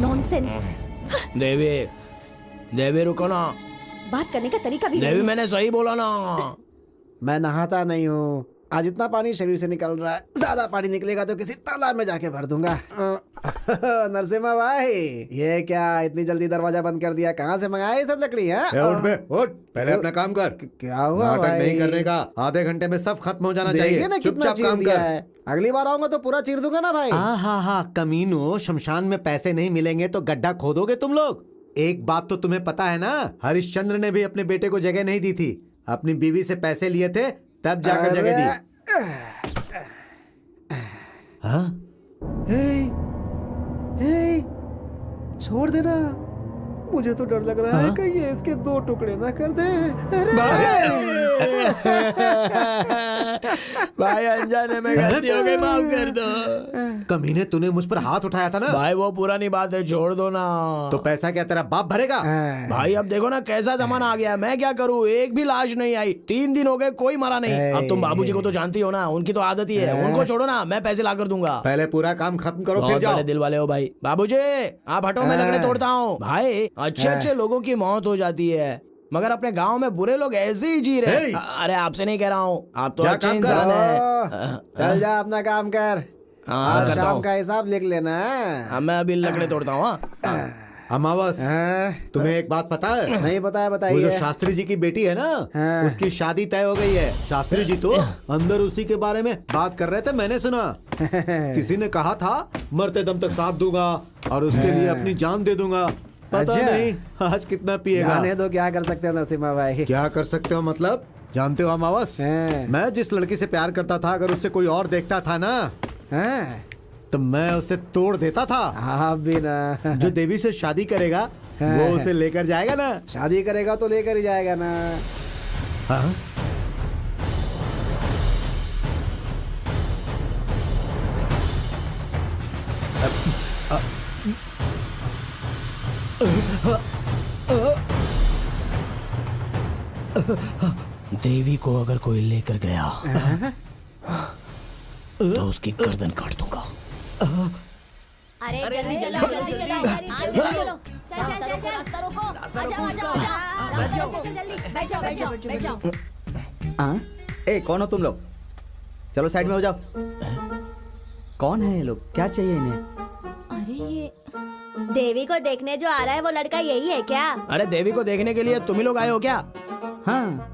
नॉनसेंस। देवी देवी रुको ना। बात करने का तरीका भी देवी नहीं। मैंने सही बोला ना। मैं नहाता नहीं हूँ। आज इतना पानी शरीर से निकल रहा है, ज्यादा पानी निकलेगा तो किसी तालाब में जाके भर दूंगा। नरसिम्हा भाई, ये क्या इतनी जल्दी दरवाजा बंद कर दिया? कहाँ से मंगाए ये सब लकड़ी? है उठ बे, उठ, पहले अपना काम कर। क्या हुआ नाटक भाई? नहीं करने का, आधे घंटे में सब खत्म हो जाना देखिए चाहिए। ना कितना चुपचाप चीर काम दिया कर। है। अगली बार आऊंगा तो पूरा चीर दूंगा ना भाई। हाँ, कमीनो, शमशान में पैसे नहीं मिलेंगे तो गड्ढा खोदोगे तुम लोग। एक बात तो तुम्हें पता है ना, हरिश्चंद्र ने भी अपने बेटे को जगह नहीं दी थी, अपनी बीवी से पैसे लिए थे तब जाकर जगह दी। हाँ? हे, छोड़ देना, मुझे तो डर लग रहा है कहीं ये इसके 2 टुकड़े ना कर दे। भाई अनजाने में गलती हो गई, माफ कर दो। कमीने, तूने मुझ पर हाथ उठाया था ना। भाई वो पुरानी बात है, छोड़ दो ना। तो पैसा क्या तेरा बाप भरेगा? भाई अब देखो ना कैसा जमाना आ गया है, मैं क्या करूँ? एक भी लाश नहीं आई, 3 दिन हो गए, कोई मरा नहीं। अब तुम बाबूजी को तो जानती हो ना, उनकी तो आदत ही है। उनको छोड़ो ना, मैं पैसे ला कर दूंगा। पहले पूरा काम खत्म करो फिर बहुत जाओ। बड़े दिल वाले हो भाई। बाबूजी आप हटो, मैं लकड़े तोड़ता हूँ। भाई अच्छे अच्छे लोगों की मौत हो जाती है, मगर अपने गांव में बुरे लोग ऐसे ही जी रहे। अरे आपसे नहीं कह रहा हूँ, आप तो क्या अच्छे काम कर इंसान ओ, है। चल जा अपना काम कर। हाँ, आज करता शाम हूँ। का हिसाब लिख लेना। मैं अभी लकड़े तोड़ता हूँ। अमावस, तुम्हें एक बात पता है? नहीं पता है, वो जो बताइए। शास्त्री जी की बेटी है ना, हाँ। उसकी शादी तय हो गई है। शास्त्री जी तो अंदर उसी के बारे में बात कर रहे थे, मैंने सुना। किसी ने कहा था मरते दम तक साथ दूंगा और उसके लिए अपनी जान दे दूंगा। पता अच्छा। नहीं आज कितना पिएगा। जाने दो, क्या कर सकते हो नरसिम्हा भाई? क्या कर सकते हो मतलब? जानते हो अमावस, हाँ। मैं जिस लड़की से प्यार करता था, अगर उससे कोई और देखता था ना, हाँ, तो मैं उसे तोड़ देता था। आप भी ना। जो देवी से शादी करेगा वो उसे लेकर जाएगा ना। शादी करेगा तो लेकर ही जाएगा ना। हाँ? देवी को अगर कोई लेकर गया तो उसकी गर्दन काट दूंगा। अरे जल्दी चलो, जल्दी चलो, हाँ जल्दी चलो, चल चल चल चल, रास्ता रोको, आ जाओ, रास्ता रोको, चल जल्दी, बैठ जाओ, बैठ जाओ, बैठ जाओ। हाँ? ए कौन हो तुम लोग? चलो साइड में हो जाओ। कौन है ये लोग? क्या चाहिए इन्हें? अरे ये देवी को देखने जो आ रहा है वो लड़का यही है क्या? अरे देवी को देखने के लिए तुम ही लोग आए हो क्या? हाँ,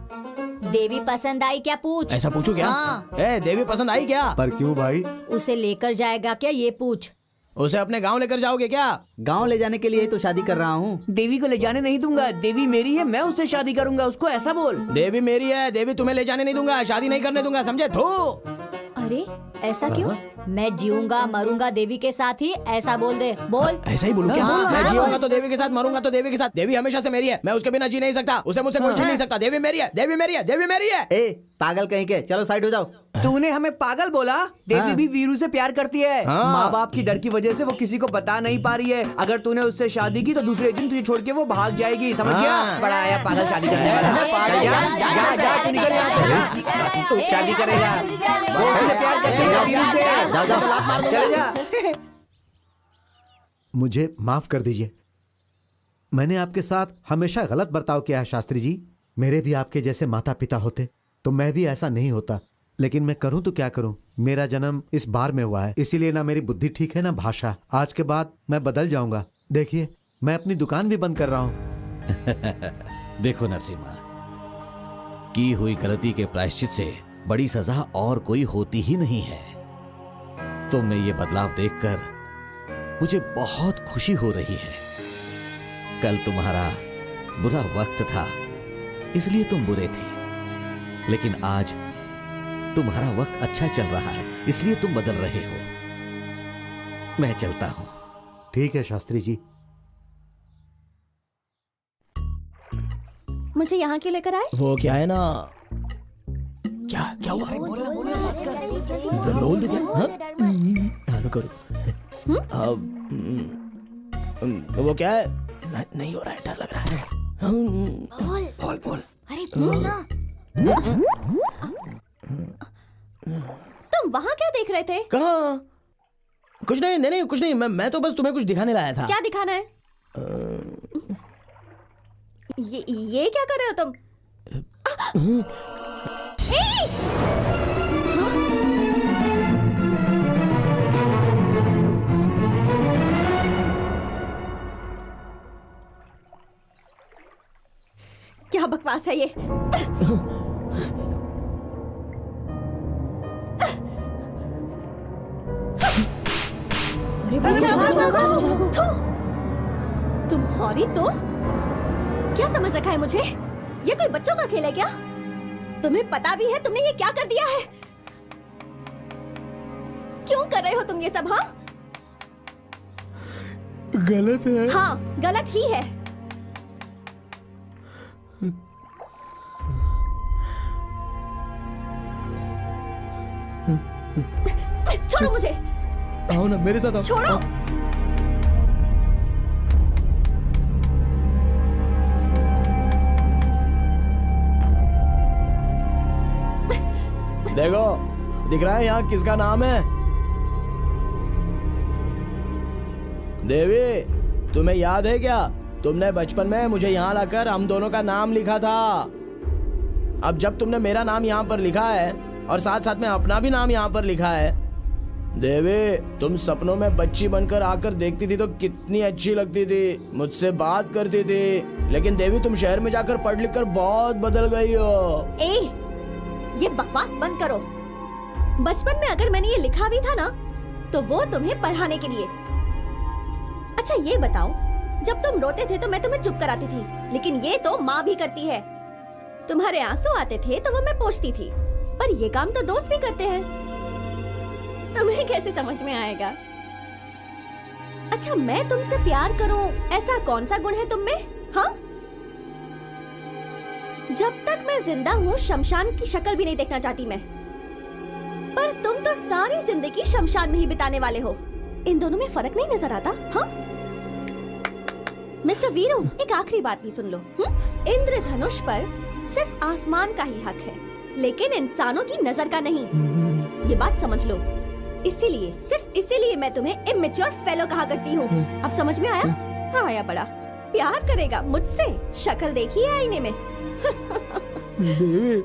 देवी पसंद आई क्या पूछ? ऐसा पूछू क्या? हाँ। ए देवी पसंद आई क्या? पर क्यों भाई? उसे लेकर जाएगा क्या ये पूछ? उसे अपने गांव लेकर जाओगे क्या? गांव ले जाने के लिए ही तो शादी कर रहा हूँ। देवी को ले जाने नहीं दूंगा, देवी मेरी है, मैं उससे शादी करूंगा, उसको ऐसा बोल। देवी मेरी है, देवी तुम्हें ले जाने नहीं दूंगा, शादी नहीं करने दूंगा, समझे? थू अरे ऐसा क्यों? मैं जीऊंगा मरूंगा देवी के साथ ही, ऐसा बोल दे। बोल। ऐसा ही बोलूं क्या? हाँ, मैं हाँ, जीऊंगा बोल। तो देवी के साथ, मरूंगा तो देवी के साथ। देवी हमेशा से मेरी है, मैं उसके बिना जी नहीं सकता। उसे मुझसे कोई छीन नहीं सकता। देवी मेरी है, देवी मेरी है, देवी मेरी है। ए पागल कहीं के, चलो साइड हो जाओ। तूने हमें पागल बोला? देवी भी वीरू से प्यार करती है। हाँ। माँ बाप की डर की वजह से वो किसी को बता नहीं पा रही है। अगर तूने उससे शादी की तो दूसरे दिन तुझे छोड़ के वो भाग जाएगी, समझ गया? हाँ। बड़ा आया पागल शादी करने वाला। जा, जा, जा, जा, जा, जा, तू निकल यहाँ से, जा। तू शादी करेगा, वो उससे प्यार करती है वीरू से। चले जा। मुझे माफ कर दीजिए, मैंने आपके साथ हमेशा गलत बर्ताव किया है शास्त्री जी। मेरे भी आपके जैसे माता पिता होते तो मैं भी ऐसा नहीं होता, लेकिन मैं करूं तो क्या करूं। मेरा जन्म इस बार में हुआ है, इसीलिए ना मेरी बुद्धि ठीक है ना भाषा। आज के बाद मैं बदल जाऊंगा। देखिए मैं अपनी दुकान भी बंद कर रहा हूं। देखो नरसिम्हा, की हुई गलती के प्रायश्चित से बड़ी सजा और कोई होती ही नहीं है। तुम में ये बदलाव देखकर मुझे बहुत खुशी हो रही है। कल तुम्हारा बुरा वक्त था, इसलिए तुम बुरे थे, लेकिन आज तुम्हारा वक्त अच्छा चल रहा है, इसलिए तुम बदल रहे हो। मैं चलता हूं। ठीक है शास्त्री जी। मुझे यहाँ क्यों लेकर आए? वो क्या है ना, क्या क्या हुआ? रोल दे क्या? हाँ? रुको रुको। वो क्या है? नहीं हो रहा है, डर लग रहा है। बोल बोल। अरे बोल ना। तुम वहाँ क्या देख रहे थे? कहाँ? कुछ नहीं, नहीं नहीं कुछ नहीं। मैं तो बस तुम्हें कुछ दिखाने लाया था। क्या दिखाना है? ये क्या कर रहे हो तुम? क्या बकवास है ये? तुम्हारी तो क्या समझ रखा है मुझे? ये कोई बच्चों का खेल है क्या? तुम्हें पता भी है तुमने ये क्या कर दिया है? क्यों कर रहे हो तुम ये सब? हाँ गलत है। हाँ गलत ही है। छोड़ो मुझे। आओ ना मेरे साथ आओ। छोड़ो। देखो दिख रहा है यहाँ किसका नाम है? देवी, तुम्हें याद है क्या? तुमने बचपन में मुझे यहाँ लाकर हम दोनों का नाम लिखा था। अब जब तुमने मेरा नाम यहाँ पर लिखा है और साथ साथ में अपना भी नाम यहाँ पर लिखा है, देवी तुम सपनों में बच्ची बनकर आकर देखती थी तो कितनी अच्छी लगती थी, मुझसे बात करती थी। लेकिन देवी तुम शहर में जाकर पढ़ लिख कर बहुत बदल गई हो। ये बकवास बंद करो। बचपन में अगर मैंने ये लिखा भी था ना तो वो तुम्हें पढ़ाने के लिए। अच्छा ये बताओ, जब तुम रोते थे तो मैं तुम्हें चुप कराती थी, लेकिन ये तो माँ भी करती है। तुम्हारे आंसू आते थे तो वो मैं पोंछती थी, पर ये काम तो दोस्त भी करते हैं। तुम्हें कैसे समझ में आएगा? अच्छा मैं तुमसे प्यार करूं, ऐसा कौन सा गुण है तुम में? हाँ जब तक मैं जिंदा हूँ शमशान की शक्ल भी नहीं देखना चाहती मैं, पर तुम तो सारी जिंदगी शमशान में ही बिताने वाले हो। इन दोनों में फर्क नहीं नजर आता? हाँ मिस्टर वीरू, एक आखिरी बात भी सुन लो। इंद्रधनुष पर सिर्फ आसमान का ही हक है, लेकिन इंसानों की नजर का नहीं। ये बात समझ लो। इसीलिए, सिर्फ इसीलिए मैं तुम्हें इमेच्योर फेलो कहा करती हूँ। अब समझ में आया? हाँ आया। बड़ा प्यार करेगा मुझसे, शक्ल देखी है आईने में। देवी,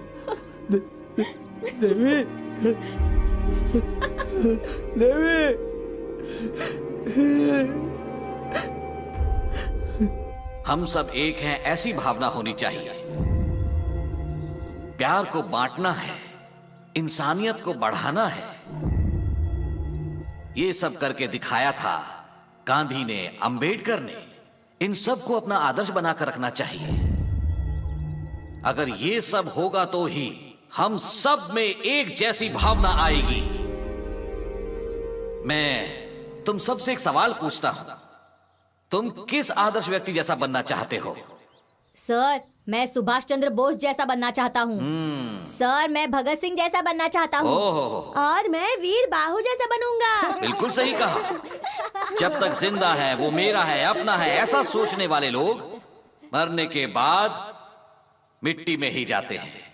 देवी, देवी। हम सब एक हैं, ऐसी भावना होनी चाहिए। प्यार को बांटना है, इंसानियत को बढ़ाना है। ये सब करके दिखाया था गांधी ने, अंबेडकर ने। इन सब को अपना आदर्श बनाकर रखना चाहिए। अगर ये सब होगा तो ही हम सब में एक जैसी भावना आएगी। मैं तुम सबसे एक सवाल पूछता हूं, तुम किस आदर्श व्यक्ति जैसा बनना चाहते हो? सर, मैं सुभाष चंद्र बोस जैसा बनना चाहता हूँ। सर, मैं भगत सिंह जैसा बनना चाहता हूँ। ओह, और मैं वीर बाहु जैसा बनूंगा। बिल्कुल सही कहा। जब तक जिंदा है वो मेरा है, अपना है, ऐसा सोचने वाले लोग मरने के बाद मिट्टी में ही जाते हैं।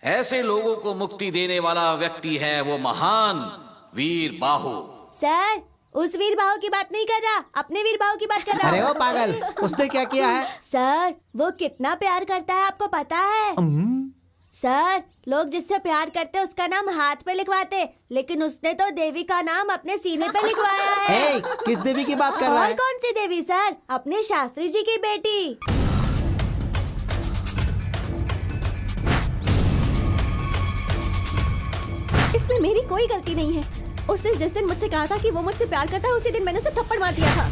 ऐसे लोगों को मुक्ति देने वाला व्यक्ति है वो महान वीर बाहु। सर, उस वीर बाहु की बात नहीं कर रहा, अपने वीर बाहु की बात कर रहा। अरे ओ पागल, उसने क्या किया है? सर, वो कितना प्यार करता है आपको पता है? सर, लोग जिससे प्यार करते उसका नाम हाथ पे लिखवाते, लेकिन उसने तो देवी का नाम अपने सीने पे लिखवाया है। ए, किस देवी की बात कर रहा और है? कौन सी देवी सर? अपने शास्त्री जी की बेटी। इसमें मेरी कोई गलती नहीं है। उसने जिस दिन मुझसे कहा था कि वो मुझसे प्यार करता है, उसी दिन मैंने उसे थप्पड़ मार दिया था।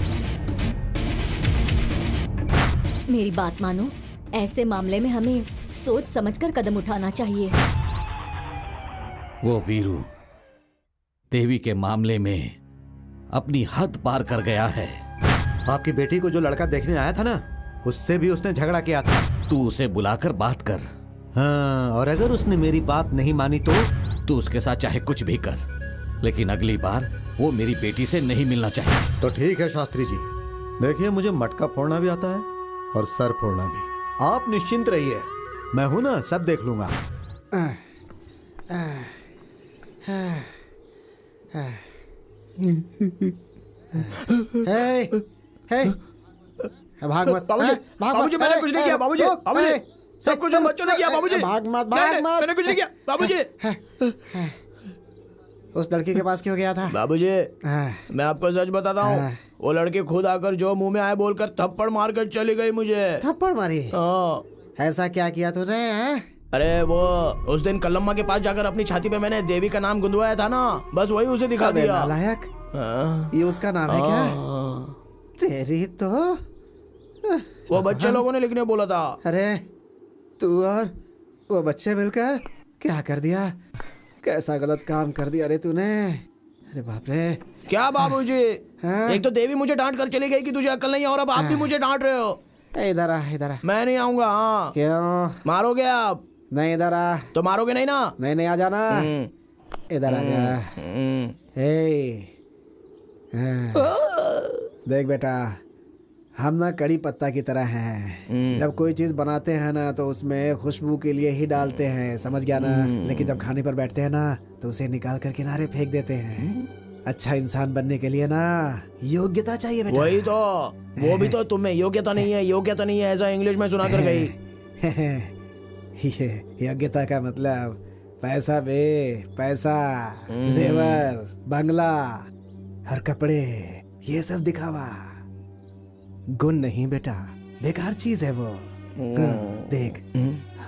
मेरी बात मानो, ऐसे मामले में हमें सोच समझकर कदम उठाना चाहिए। वो वीरू देवी के मामले में अपनी हद पार कर गया है। आपकी बेटी को जो लड़का देखने आया था ना, उससे भी उसने झगड़ा किया था। तू उसे बुलाकर बात कर। हाँ, और अगर उसने मेरी बात नहीं मानी तो? तू उसके साथ चाहे कुछ भी कर, लेकिन अगली बार वो मेरी बेटी से नहीं मिलना चाहिए। तो ठीक है शास्त्री जी, देखिए मुझे मटका फोड़ना भी आता है और सर फोड़ना भी। आप निश्चिंत रहिए, मैं हूं ना, सब देख लूंगा। हे, हे, भाग मत। बाबूजी, मैंने कुछ नहीं किया। बाबूजी, सब कुछ हम बच्चों ने किया। बाबूजी, भाग मत, भाग मत। मैंने कुछ नहीं किया। बाबूजी, उस लड़की के पास क्यों गया था? बाबूजी, मैं आपको सच बताता हूँ, वो लड़की खुद आकर जो मुंह में आए बोलकर थप्पड़ मार कर चली गई मुझे। थप्पड़ मारी? हाँ। ऐसा क्या किया तूने? अरे वो उस दिन कल्लम्मा के पास जाकर अपनी छाती पे मैंने देवी का नाम गुंदवाया था ना, बस वही उसे दिखा दिया। नालायक, ये उसका नाम है क्या? तेरी तो वो बच्चे लोगों ने लिखने बोला था। अरे तू और वो बच्चे मिलकर क्या कर दिया? कैसा गलत काम कर दिया रे तूने? अरे बाप रे। क्या बाबूजी, एक तो देवी मुझे डांट कर चली गई कि तुझे अक्ल नहीं है, और अब आप भी मुझे डांट रहे हो। इधर आ, इधर आ। मैं नहीं आऊंगा। हाँ। क्यों? मारोगे आप? नहीं, इधर आ। तो मारोगे नहीं ना? नहीं नहीं, आ जाना, इधर आ जा। देख बेटा, हम ना कड़ी पत्ता की तरह हैं। जब कोई चीज बनाते हैं ना तो उसमें खुशबू के लिए ही डालते हैं, समझ गया ना? लेकिन जब खाने पर बैठते हैं ना तो उसे निकाल कर किनारे फेंक देते हैं। अच्छा इंसान बनने के लिए ना योग्यता चाहिए बेटा। वही तो, वो भी तो तुम्हें योग्यता नहीं है, योग्यता नहीं है, ऐसा इंग्लिश में सुना कर गई। ये योग्यता का मतलब पैसा बे, पैसा, जेवर, बंगला और कपड़े, ये सब दिखावा। गुण नहीं बेटा, बेकार चीज है वो। देख,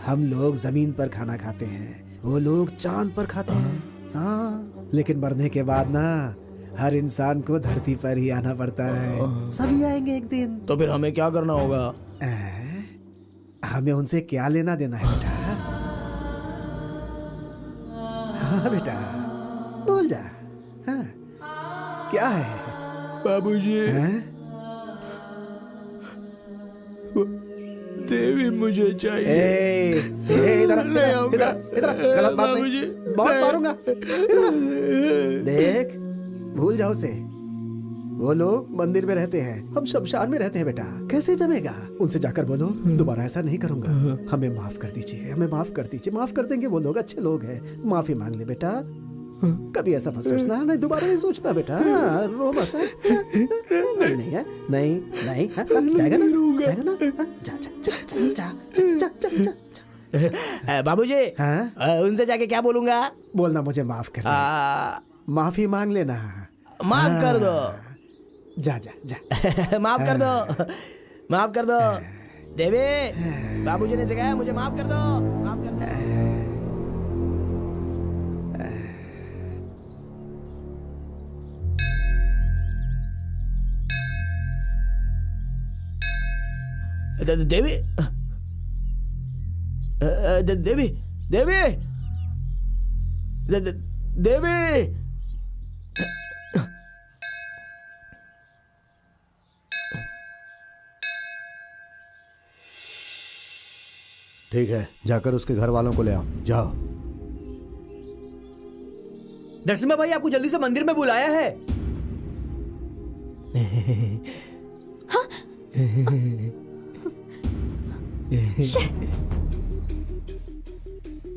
हम लोग जमीन पर खाना खाते हैं, वो लोग चांद पर खाते हैं। हाँ, लेकिन मरने के बाद ना हर इंसान को धरती पर ही आना पड़ता है। सभी आएंगे एक दिन। तो फिर हमें क्या करना होगा? हमें उनसे क्या लेना देना है बेटा? हाँ बेटा, बोल जा। हाँ, क्या है बाबूजी? देवी मुझे चाहिए। इधर गलत बात नहीं, बहुत मारूंगा। देख, भूल जाओ उसे। वो लोग मंदिर में रहते हैं, हम शमशान में रहते हैं बेटा। कैसे जमेगा? उनसे जाकर बोलो दोबारा ऐसा नहीं करूंगा, हमें माफ कर दीजिए, हमें माफ कर दीजिए। माफ कर देंगे, वो लोग अच्छे लोग हैं। माफी मांग ले बेटा, कभी ऐसा मत सोचना। नहीं, दोबारा नहीं सोचना बेटा। रो मत। नहीं है, नहीं नहीं, जाएगा ना, जाएगा ना। जा जा जा जा जा जा जा। बाबूजी, उनसे जाके क्या बोलूंगा? बोलना मुझे माफ कर दो, माफी मांग लेना। माफ कर दो। जा जा जा। माफ कर दो, माफ कर दो। देवी, बाबूजी ने सिखाया, मुझे माफ कर दो, माफ कर दो। देवी, देवी, देवी, देवी, ठीक है, जाकर उसके घर वालों को ले आओ, जाओ। नरसिम्हा भाई आपको जल्दी से मंदिर में बुलाया है।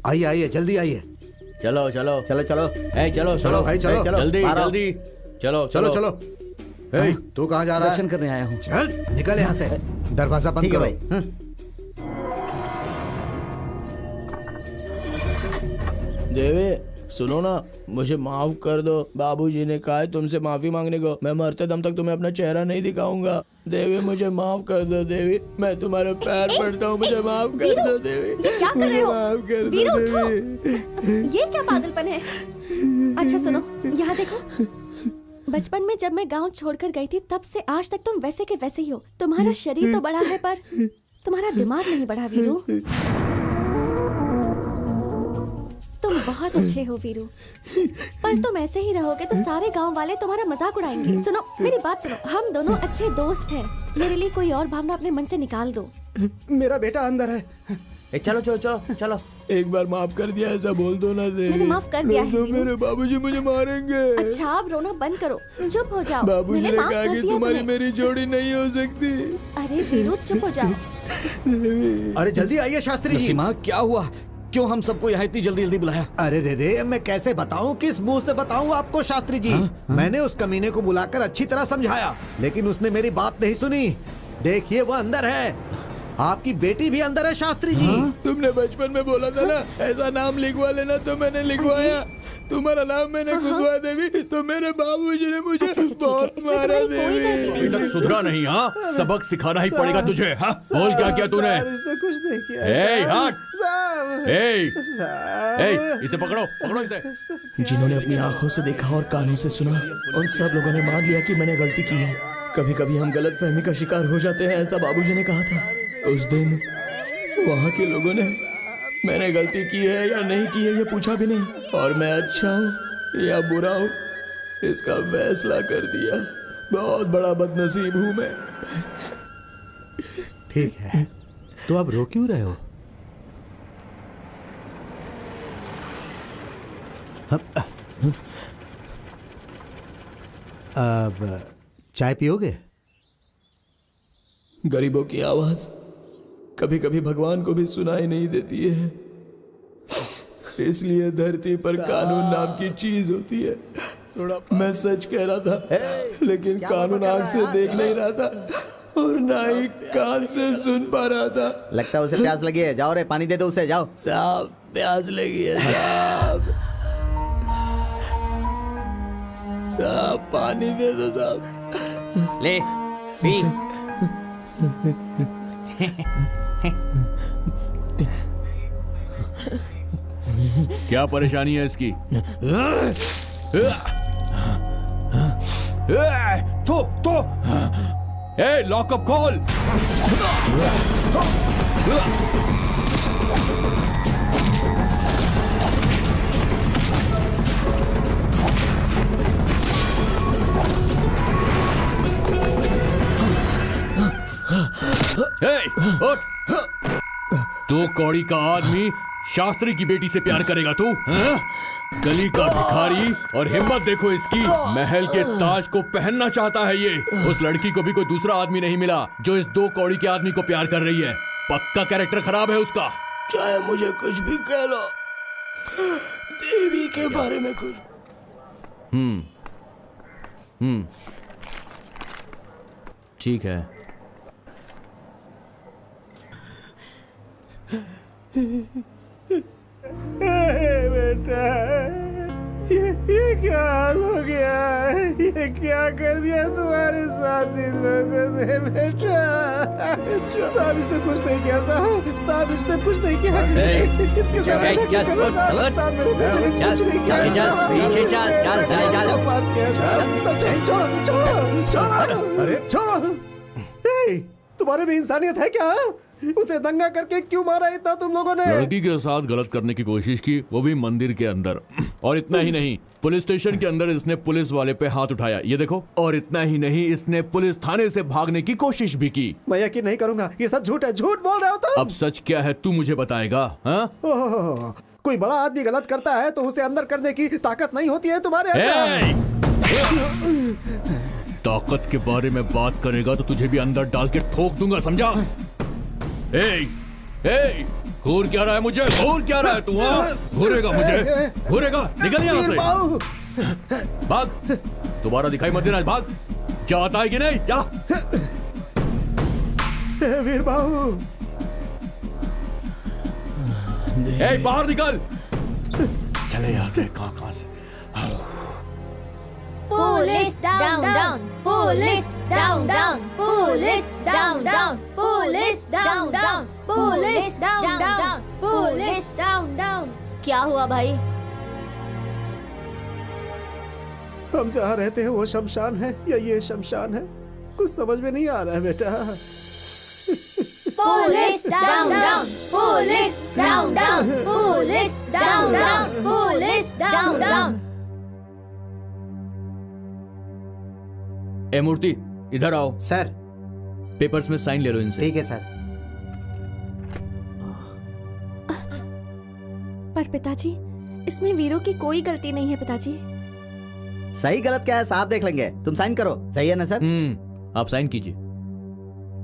आइए आइए, जल्दी आइए। चलो चलो चलो चलो चलो चलो भाई, चलो जल्दी आ रहा हूं। जल्दी चलो चलो चलो। ए, तू कहाँ जा रहा है? दर्शन करने आया हूँ। चल निकल यहाँ से, दरवाजा बंद ठीक है करो। भाई। हाँ। देवे सुनो ना, मुझे माफ कर दो। बाबूजी ने कहा है तुमसे माफी मांगने को। मैं मरते दम तक तुम्हें अपना चेहरा नहीं दिखाऊंगा। देवी मुझे माफ कर दो। देवी मैं तुम्हारे पैर पड़ता हूँ, मुझे माफ कर दो देवी। ये क्या कर रहे हो? माफ कर दो वीरू, उठो। देवी। ये क्या पागलपन है? अच्छा सुनो, यहाँ देखो। बचपन में जब मैं गांव छोड़कर गई थी, तब से आज तक तुम वैसे के वैसे ही हो। तुम्हारा शरीर तो बड़ा है, पर तुम्हारा दिमाग नहीं बढ़ा वीरू। तुम बहुत अच्छे हो वीरू, पर तुम ऐसे ही रहोगे तो सारे गांव वाले तुम्हारा मजाक उड़ाएंगे। सुनो मेरी बात सुनो, हम दोनों अच्छे दोस्त हैं। मेरे लिए कोई और भावना अपने मन से निकाल दो। मेरा बेटा अंदर है। चलो चलो चलो चलो। एक बार माफ कर दिया, ऐसा बोल दो ना देवी। मैंने माफ कर दिया है, तो वीरू। मेरे बाबूजी मुझे मारेंगे। अच्छा अब रोना बंद करो, चुप हो जाओ। बाबूजी मैंने ने माफ कहा कर कि दिया तुम्हारी तुम्हें। मेरी जोड़ी नहीं हो सकती। अरे वीरू चुप हो जाओ। अरे जल्दी आइए शास्त्री जी। नरसिम्हा क्या हुआ? क्यों हम सबको यहाँ इतनी जल्दी जल्दी बुलाया? अरे रे रे, मैं कैसे बताऊं, किस मुंह से बताऊं आपको शास्त्री जी। मैंने उस कमीने को बुलाकर अच्छी तरह समझाया, लेकिन उसने मेरी बात नहीं सुनी। देखिए वो अंदर है, आपकी बेटी भी अंदर है शास्त्री जी। तुमने बचपन में बोला था ना ऐसा नाम लिखवा लेना, तो मैंने लिखवाया। तुम्हारा नाम मैंने खुदवा देवी, तो मेरे बाबूजी ने मुझे अच्छा, ठीक है, बहुत इसमें मारा तुम्हारी कोई गलती देवी। नहीं अभी तक सुधरा नहीं? हाँ, सबक सिखाना ही पड़ेगा तुझे। हाँ, बोल क्या किया तूने? इसने कुछ नहीं किया। ए, हट। साहब, ए, साहब। ए, इसे पकड़ो, पकड़ो इसे। जिन्होंने अपनी आंखों से देखा और कानों से सुना, उन सब लोगों ने मान लिया कि मैंने गलती की है। कभी कभी हम गलत फहमी का शिकार हो जाते हैं, ऐसा बाबूजी ने कहा था। उस दिन वहाँ के लोगों ने मैंने गलती की है या नहीं की है ये पूछा भी नहीं, और मैं अच्छा हूँ या बुरा हूँ इसका फैसला कर दिया। बहुत बड़ा बदनसीब हूँ मैं। ठीक है, तो अब रो क्यों रहे हो? अब चाय पियोगे? गरीबों की आवाज कभी कभी भगवान को भी सुनाई नहीं देती है, इसलिए धरती पर कानून नाम की चीज होती है। थोड़ा मैं सच कह रहा था, लेकिन कानून आंख से देख नहीं रहा था और ना ही कान से सुन पा रहा था। लगता है उसे प्यास लगी है। जाओ रे, पानी दे दो उसे, जाओ। साहब प्यास लगी है साहब। साहब पानी दे दो साहब। ले पी। क्या परेशानी है इसकी? तो ए, लॉकअप खोल। ए, उठ। तू कौड़ी का आदमी शास्त्री की बेटी से प्यार करेगा तू? हाँ? गली का भिखारी, और हिम्मत देखो इसकी, महल के ताज को पहनना चाहता है ये। उस लड़की को भी कोई दूसरा आदमी नहीं मिला जो इस दो कौड़ी के आदमी को प्यार कर रही है। पक्का कैरेक्टर खराब है उसका। चाहे मुझे कुछ भी कह लो, देवी के बारे में कुछ। ठीक है। बेटा, ये क्या हाल हो गया है? ये क्या कर दिया तुम्हारे साथ इन लोगों ने? बेटा साहब इसने कुछ नहीं किया। साहब इसने कुछ नहीं किया। इसके साथ ऐसा क्यों कर रहे हो? साहब मेरे बेटे ने कुछ नहीं किया। छोड़ो। अरे छोड़ो। तुम्हारे में इंसानियत है क्या? उसे दंगा करके क्यों मारा इतना तुम लोगों ने? लड़की के साथ गलत करने की कोशिश की, वो भी मंदिर के अंदर। और इतना ही नहीं, पुलिस स्टेशन के अंदर इसने पुलिस वाले पे हाथ उठाया, ये देखो। और इतना ही नहीं, इसने पुलिस थाने से भागने की कोशिश भी की। मैं यकीन नहीं करूंगा, ये सब झूठ है, झूठ बोल रहे हो तुम। अब सच क्या है तू मुझे बताएगा? हाँ? ओह, कोई बड़ा आदमी गलत करता है तो उसे अंदर करने की ताकत नहीं होती है तुम्हारे अंदर। ताकत के बारे में बात करेगा तो तुझे भी अंदर डाल के ठोक दूंगा, समझा? घूर क्या रहा है मुझे? घूर क्या रहा है तू? घूरेगा मुझे? घूरेगा? निकल यहाँ से, भाग। दोबारा दिखाई मत देना, भाग। जाता है कि नहीं? जा। वीर बाबू, बाहर निकल। चले जाते हैं कहाँ से। Police down down, police down down, police down down, police down down, police down down, police down down. क्या हुआ भाई? हम जहाँ रहते हैं वो शमशान है या ये शमशान है, कुछ समझ में नहीं आ रहा है बेटा। Police down down, police down down, police down down, police down down. ए मूर्ति, इधर आओ। सर। पेपर्स में साइन ले लो इनसे। ठीक है सर। पर पिताजी, इसमें वीरू की कोई गलती नहीं है पिताजी। सही गलत क्या है साहब देख लेंगे, तुम साइन करो। सही है ना सर? आप साइन कीजिए।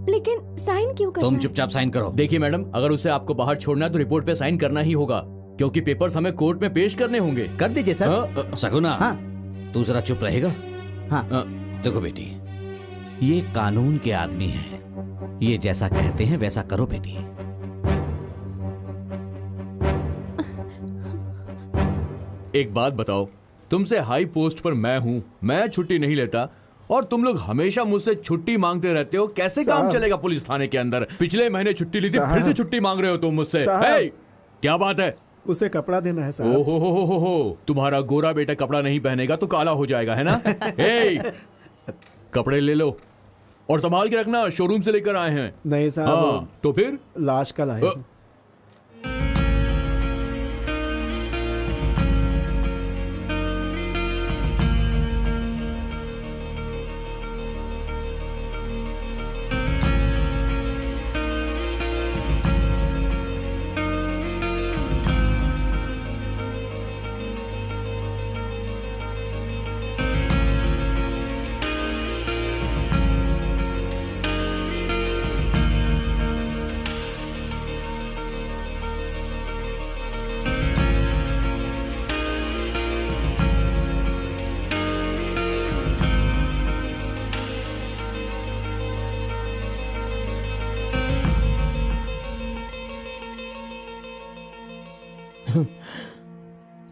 लेकिन साइन क्यों करना तुम है? चुपचाप साइन करो। देखिए मैडम, अगर उसे आपको बाहर छोड़ना है तो रिपोर्ट पे साइन करना ही होगा, क्योंकि पेपर्स हमें कोर्ट में पेश करने होंगे। कर दीजिए सर। सगुना, हाँ। तू जरा चुप रहेगा? हाँ। देखो बेटी, ये कानून के आदमी हैं, ये जैसा कहते हैं वैसा करो बेटी। एक बात बताओ, तुमसे हाई पोस्ट पर मैं हूं, मैं छुट्टी नहीं लेता और तुम लोग हमेशा मुझसे छुट्टी मांगते रहते हो। कैसे काम चलेगा पुलिस थाने के अंदर? पिछले महीने छुट्टी ली थी, फिर से छुट्टी मांग रहे हो तुम मुझसे। क्या बात है? उसे कपड़ा देना है साहब। ओहो, तुम्हारा गोरा बेटा कपड़ा नहीं पहनेगा तो काला हो जाएगा, है ना? कपड़े ले लो और संभाल के रखना, शोरूम से लेकर आए हैं। नहीं साहब। हाँ, तो फिर लाश का लाए।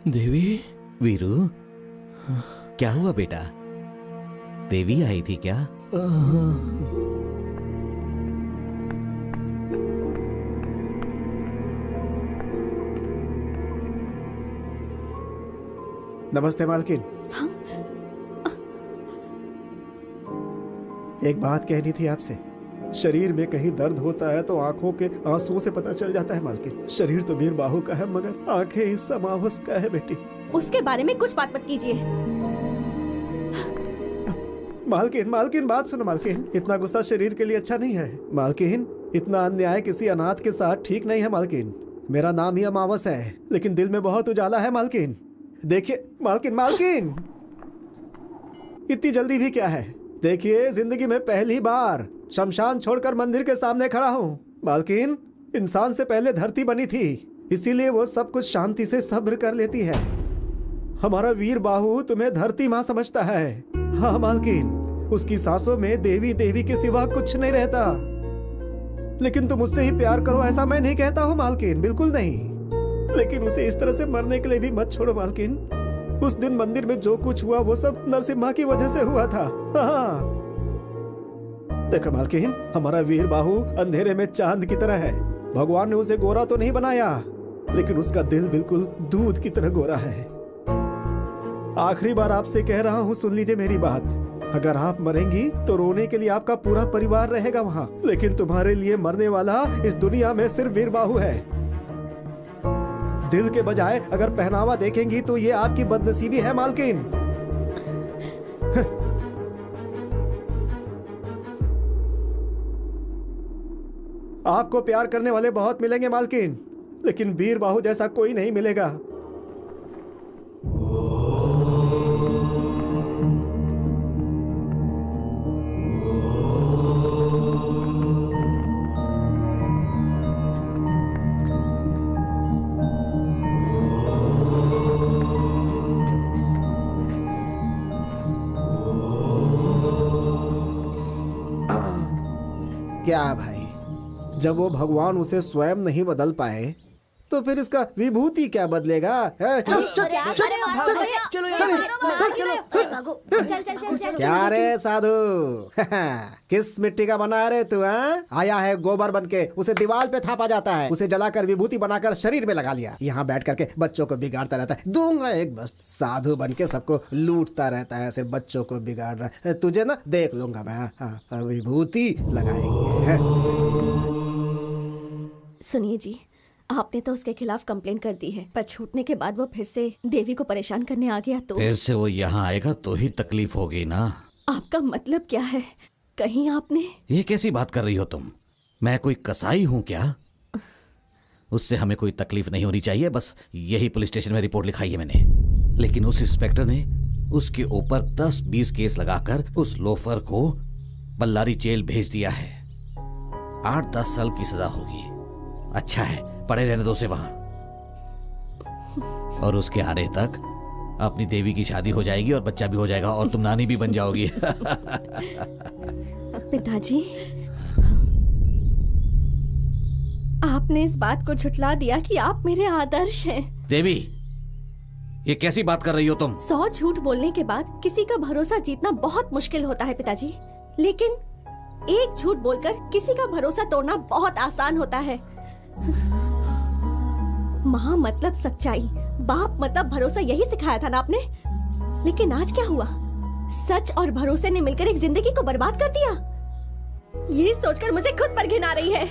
देवी। वीरू, क्या हुआ बेटा? देवी आई थी क्या? नमस्ते मालकिन। एक बात कहनी थी आपसे। शरीर में कहीं दर्द होता है तो आंखों के आंसुओं से पता चल जाता है मालकिन। शरीर तो वीर बाहु का है मगर आंखें इस समावस का है बेटी। उसके बारे में कुछ बात मत कीजिए। मालकिन, मालकिन बात सुनो मालकिन, इतना गुस्सा शरीर के लिए अच्छा नहीं है मालकिन। इतना अन्याय किसी अनाथ के साथ ठीक नहीं है मालकिन। मेरा नाम ही अमावस है लेकिन दिल में बहुत उजाला है मालकिन। देखिए मालकिन, मालकिन इतनी जल्दी भी क्या है? देखिए, जिंदगी में पहली बार शमशान छोड़कर मंदिर के सामने खड़ा हूँ मालकिन। इंसान से पहले धरती बनी थी, इसीलिए वो सब कुछ शांति से सब्र कर लेती है। हमारा वीर बाहु तुम्हें धरती माँ समझता है। हाँ मालकिन, उसकी सांसों में देवी देवी के सिवा कुछ नहीं रहता। लेकिन तुम उससे ही प्यार करो ऐसा मैं नहीं कहता हूँ मालकिन, बिल्कुल नहीं। लेकिन उसे इस तरह से मरने के लिए भी मत छोड़ो मालकिन। उस दिन मंदिर में जो कुछ हुआ वो सब नरसिम्हा की वजह से हुआ था। हाँ देखो मालकिन, हमारा वीर बाहु अंधेरे में चांद की तरह है। भगवान ने उसे गोरा तो नहीं बनाया लेकिन उसका दिल बिल्कुल दूध की तरह गोरा है। आखिरी बार आपसे कह रहा हूँ, सुन लीजिए मेरी बात। अगर आप मरेंगी तो रोने के लिए आपका पूरा परिवार रहेगा वहाँ, लेकिन तुम्हारे लिए मरने वाला इस दुनिया में सिर्फ वीरबाहु है। दिल के बजाय अगर पहनावा देखेंगी तो ये आपकी बदनसीबी है मालकिन। आपको प्यार करने वाले बहुत मिलेंगे मालकिन, लेकिन वीरबाहु जैसा कोई नहीं मिलेगा। क्या भाई, जब वो भगवान उसे स्वयं नहीं बदल पाए तो फिर इसका विभूति क्या बदलेगा? क्या रे साधु, किस मिट्टी का बना रे तू? आया है गोबर बनके, उसे दीवार पे थापा जाता है, उसे जलाकर विभूति बनाकर शरीर में लगा लिया। यहाँ बैठ करके बच्चों को बिगाड़ता रहता है। दूंगा एक बस। साधु बनके सबको लूटता रहता है, सिर्फ बच्चों को बिगाड़ रहा है। तुझे ना देख लूंगा मैं। विभूति लगाएंगे। सुनिए जी, आपने तो उसके खिलाफ कंप्लेन कर दी है, पर छूटने के बाद वो फिर से देवी को परेशान करने आ गया तो फिर से वो यहाँ आएगा तो ही तकलीफ होगी ना। आपका मतलब क्या है? कहीं आपने... ये कैसी बात कर रही हो तुम? मैं कोई कसाई हूँ क्या? उससे हमें कोई तकलीफ नहीं होनी चाहिए, बस यही पुलिस स्टेशन में रिपोर्ट लिखाई है मैंने। लेकिन उस इंस्पेक्टर ने उसके ऊपर 10-20 केस लगाकर उस लोफर को बल्लारी जेल भेज दिया है। 8-10 साल की सजा होगी। अच्छा है, पड़े रहने दो उसे वहां, और उसके आने तक अपनी देवी की शादी हो जाएगी और बच्चा भी हो जाएगा और तुम नानी भी बन जाओगी। पिताजी, आपने इस बात को झुठला दिया कि आप मेरे आदर्श हैं। देवी, ये कैसी बात कर रही हो तुम? 100 झूठ बोलने के बाद किसी का भरोसा जीतना बहुत मुश्किल होता है पिताजी, लेकिन एक झूठ बोलकर किसी का भरोसा तोड़ना बहुत आसान होता है। माँ मतलब सच्चाई, बाप मतलब भरोसा, यही सिखाया था ना आपने। लेकिन आज क्या हुआ? सच और भरोसे ने मिलकर एक जिंदगी को बर्बाद कर दिया। ये सोचकर मुझे खुद पर घिन आ रही है।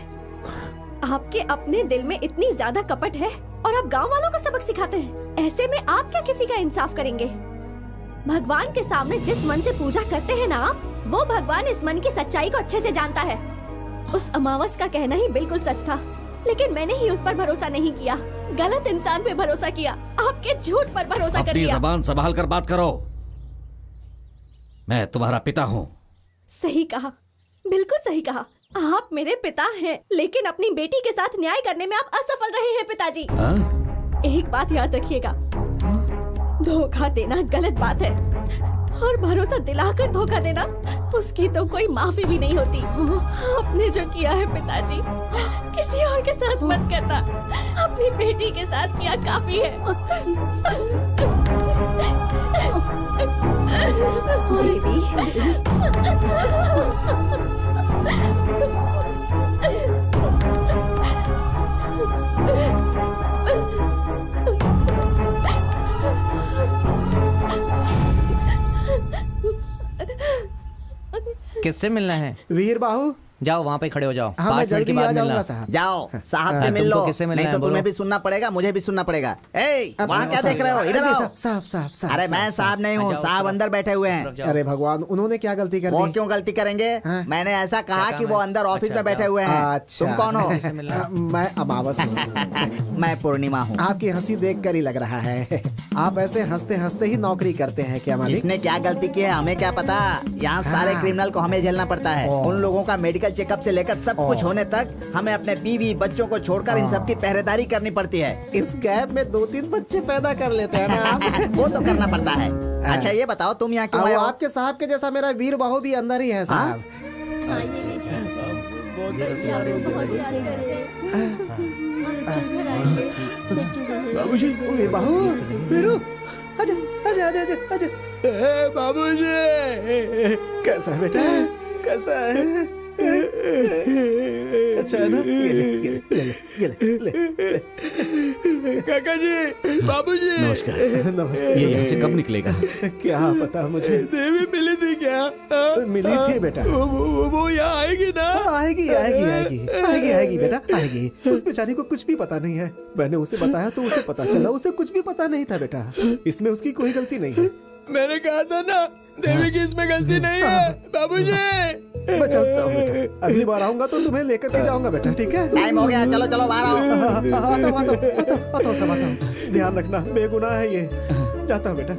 आपके अपने दिल में इतनी ज्यादा कपट है और आप गांव वालों को सबक सिखाते हैं। ऐसे में आप क्या किसी का इंसाफ करेंगे? भगवान के सामने जिस मन से पूजा करते हैं ना आप, वो भगवान इस मन की सच्चाई को अच्छे से जानता है। उस अमावस का कहना ही बिल्कुल सच था, लेकिन मैंने ही उस पर भरोसा नहीं किया, गलत इंसान पे भरोसा किया, आपके झूठ पर भरोसा कर लिया। अपनी जबान संभाल कर बात करो। मैं तुम्हारा पिता हूँ। सही कहा, बिल्कुल सही कहा। आप मेरे पिता हैं, लेकिन अपनी बेटी के साथ न्याय करने में आप असफल रहे हैं पिताजी। एक बात याद रखिएगा, धोखा देना गलत बात है, और भरोसा दिलाकर धोखा देना, उसकी तो कोई माफी भी नहीं होती। आपने जो किया है पिताजी, किसी और के साथ मत करना, अपनी बेटी के साथ किया काफी है। किससे मिलना है? वीरबाहु, जाओ वहाँ पे खड़े हो जाओ। हाँ, मैं 5 मिनट के जल्दी बाद आ मिलना। जाऊंगा साहब। जाओ साहब से हाँ, मिल तुमको लो, किससे मिलना नहीं है, तो बोलो। तुम्हें भी सुनना पड़ेगा, मुझे भी सुनना पड़ेगा। वहाँ क्या देख रहे हो? इधर आओ। साहब। अरे मैं साहब नहीं हूँ, साहब अंदर बैठे हुए हैं। अरे भगवान, उन्होंने क्या गलती कर वो दी? क्यों गलती करेंगे? हाँ? मैंने ऐसा कहा कि वो अंदर ऑफिस में बैठे हुए हैं। अच्छा। तुम कौन हो? मैं अमावस हूँ। मैं पूर्णिमा हूँ। आपकी हंसी देखकर ही लग रहा है आप ऐसे हंसते हंसते ही नौकरी करते हैं क्या मालिक? किसने क्या गलती की है हमें क्या पता। यहाँ सारे क्रिमिनल को हमें झेलना पड़ता है। उन लोगों का मेडिकल चेकअप से लेकर सब कुछ होने तक हमें अपने बीवी बच्चों को छोड़कर इन सब की पहरेदारी करनी पड़ती है। इस गैप में 2-3 बच्चे पैदा कर लेते हैं ना आप। वो तो करना पड़ता है। अच्छा ये बताओ तुम यहाँ क्यों आए हो? आपके साहब के जैसा मेरा वीरबाहु भी अंदर ही है साहब। बाबूजी, वीरबाहु, वीरू, आजा आजा आजा आजा आजा। बाबूजी, कैसा है बेटा, कैसा है? अच्छा है ना? ये ले। काका जी, बाबूजी, नमस्कार। नमस्ते। ये यहाँ से कब निकलेगा? क्या पता मुझे। देवी मिली थी क्या? मिली थी बेटा। वो यहाँ आएगी ना? आएगी आएगी आएगी आएगी आएगी बेटा, आएगी। उस बेचारी को कुछ भी पता नहीं है। मैंने उसे बताया तो उसे पता चला, उसे कुछ भी पता नहीं था बेटा। इसमें उसकी कोई गलती नहीं है। मैंने कहा था ना, देवी की इसमें गलती नहीं है। बाबूजी, मैं चलता हूँ बेटा। अगली बार आऊंगा तो तुम्हें लेकर के जाऊंगा बेटा, ठीक है? टाइम हो गया, चलो चलो बाहर आओ। आता हूँ। ध्यान रखना, बेगुनाह है ये। जाता हूँ बेटा।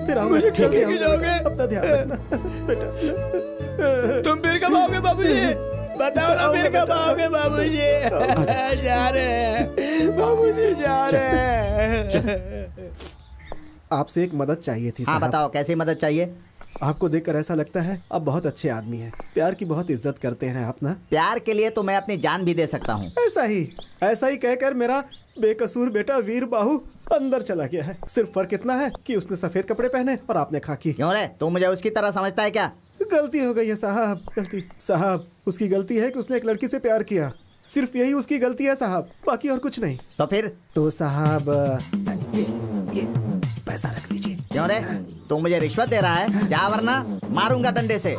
फिर आऊंगा। मुझे क्यों जल्दी लेके आऊंगा। जाओगे? अपना ध्यान रखना बेटा। तुम फिर कब आओगे बाबूजी? बताओ ना, फिर कब आओगे बाबूजी? जा रहे हैं बाबूजी, जा रहे हैं। आपसे एक मदद चाहिए थी हाँ साहब। बताओ, कैसी मदद चाहिए? आपको देखकर ऐसा लगता है आप बहुत अच्छे आदमी हैं। प्यार की बहुत इज्जत करते हैं आप ना। प्यार के लिए तो मैं अपनी जान भी दे सकता हूँ। ऐसा ही कहकर मेरा बेकसूर बेटा वीर बाहु अंदर चला गया है। सिर्फ फर्क इतना है कि उसने सफेद कपड़े पहने और आपने खाकी। क्यों रे, तू मुझे उसकी तरह समझता है क्या? गलती हो गई है साहब, गलती। साहब, उसकी गलती है कि उसने एक लड़की से प्यार किया। सिर्फ यही उसकी गलती है साहब, बाकी और कुछ नहीं। तो फिर? तो साहब ये पैसा रख लीजिए। क्यों रे, तू मुझे रिश्वत दे रहा है? जा वरना मारूंगा डंडे से।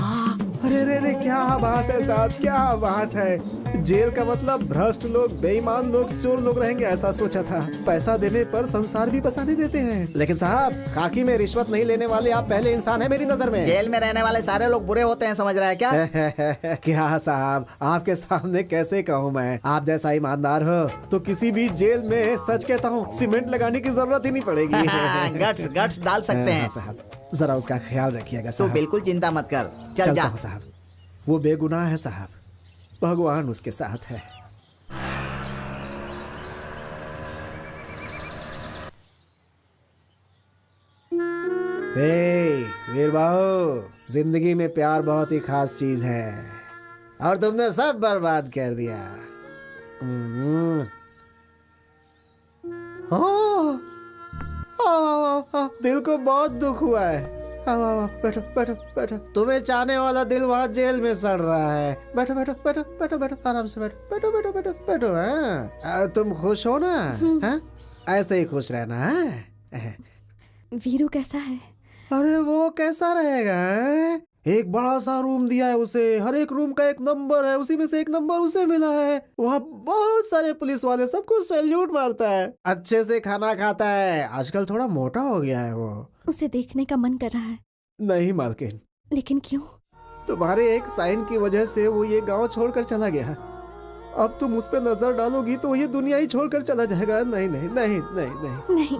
अरे रे रे, क्या बात है साहब, क्या बात है। जेल का मतलब भ्रष्ट लोग, बेईमान लोग, चोर लोग रहेंगे, ऐसा सोचा था। पैसा देने पर संसार भी बसाने देते हैं। लेकिन साहब, खाकी में रिश्वत नहीं लेने वाले आप पहले इंसान है मेरी नजर में। जेल में रहने वाले सारे लोग बुरे होते हैं, समझ रहा है क्या? क्या साहब, आपके सामने कैसे कहूँ मैं? आप जैसा ईमानदार हो तो किसी भी जेल में, सच कहता हूँ, सीमेंट लगाने की जरूरत ही नहीं पड़ेगी। गट्स गट्स डाल सकते हैं साहब, जरा उसका ख्याल रखिएगा तू साहब। बिल्कुल चिंता मत कर, चल चलता जा। हूँ साहब। वो बेगुनाह है साहब, भगवान उसके साथ है। वीर बाबू, जिंदगी में प्यार बहुत ही खास चीज है और तुमने सब बर्बाद कर दिया। दिल को बहुत दुख हुआ है। बैठो बैठो बैठो। तुम्हें चाहने वाला दिल वहाँ जेल में सड़ रहा है। बैठो बैठो बैठो बैठो बैठो, आराम से बैठो बैठो बैठो बैठो बैठो। हाँ, तुम खुश हो ना? हाँ, ऐसे ही खुश रहना है। वीरू कैसा है? अरे वो कैसा रहेगा? एक बड़ा सा रूम दिया है उसे, हर एक रूम का एक नंबर है, उसी में से एक नंबर उसे मिला है। वहाँ बहुत सारे पुलिस वाले सबको सैल्यूट मारता है, अच्छे से खाना खाता है। आजकल थोड़ा मोटा हो गया है वो। उसे देखने का मन कर रहा है। नहीं मालकिन। लेकिन क्यों? तुम्हारे एक साइन की वजह से वो ये गांव छोड़कर चला गया। अब तुम उस पर नजर डालोगी तो ये दुनिया ही छोड़कर चला जाएगा। नहीं नहीं नहीं नहीं नहीं नहीं,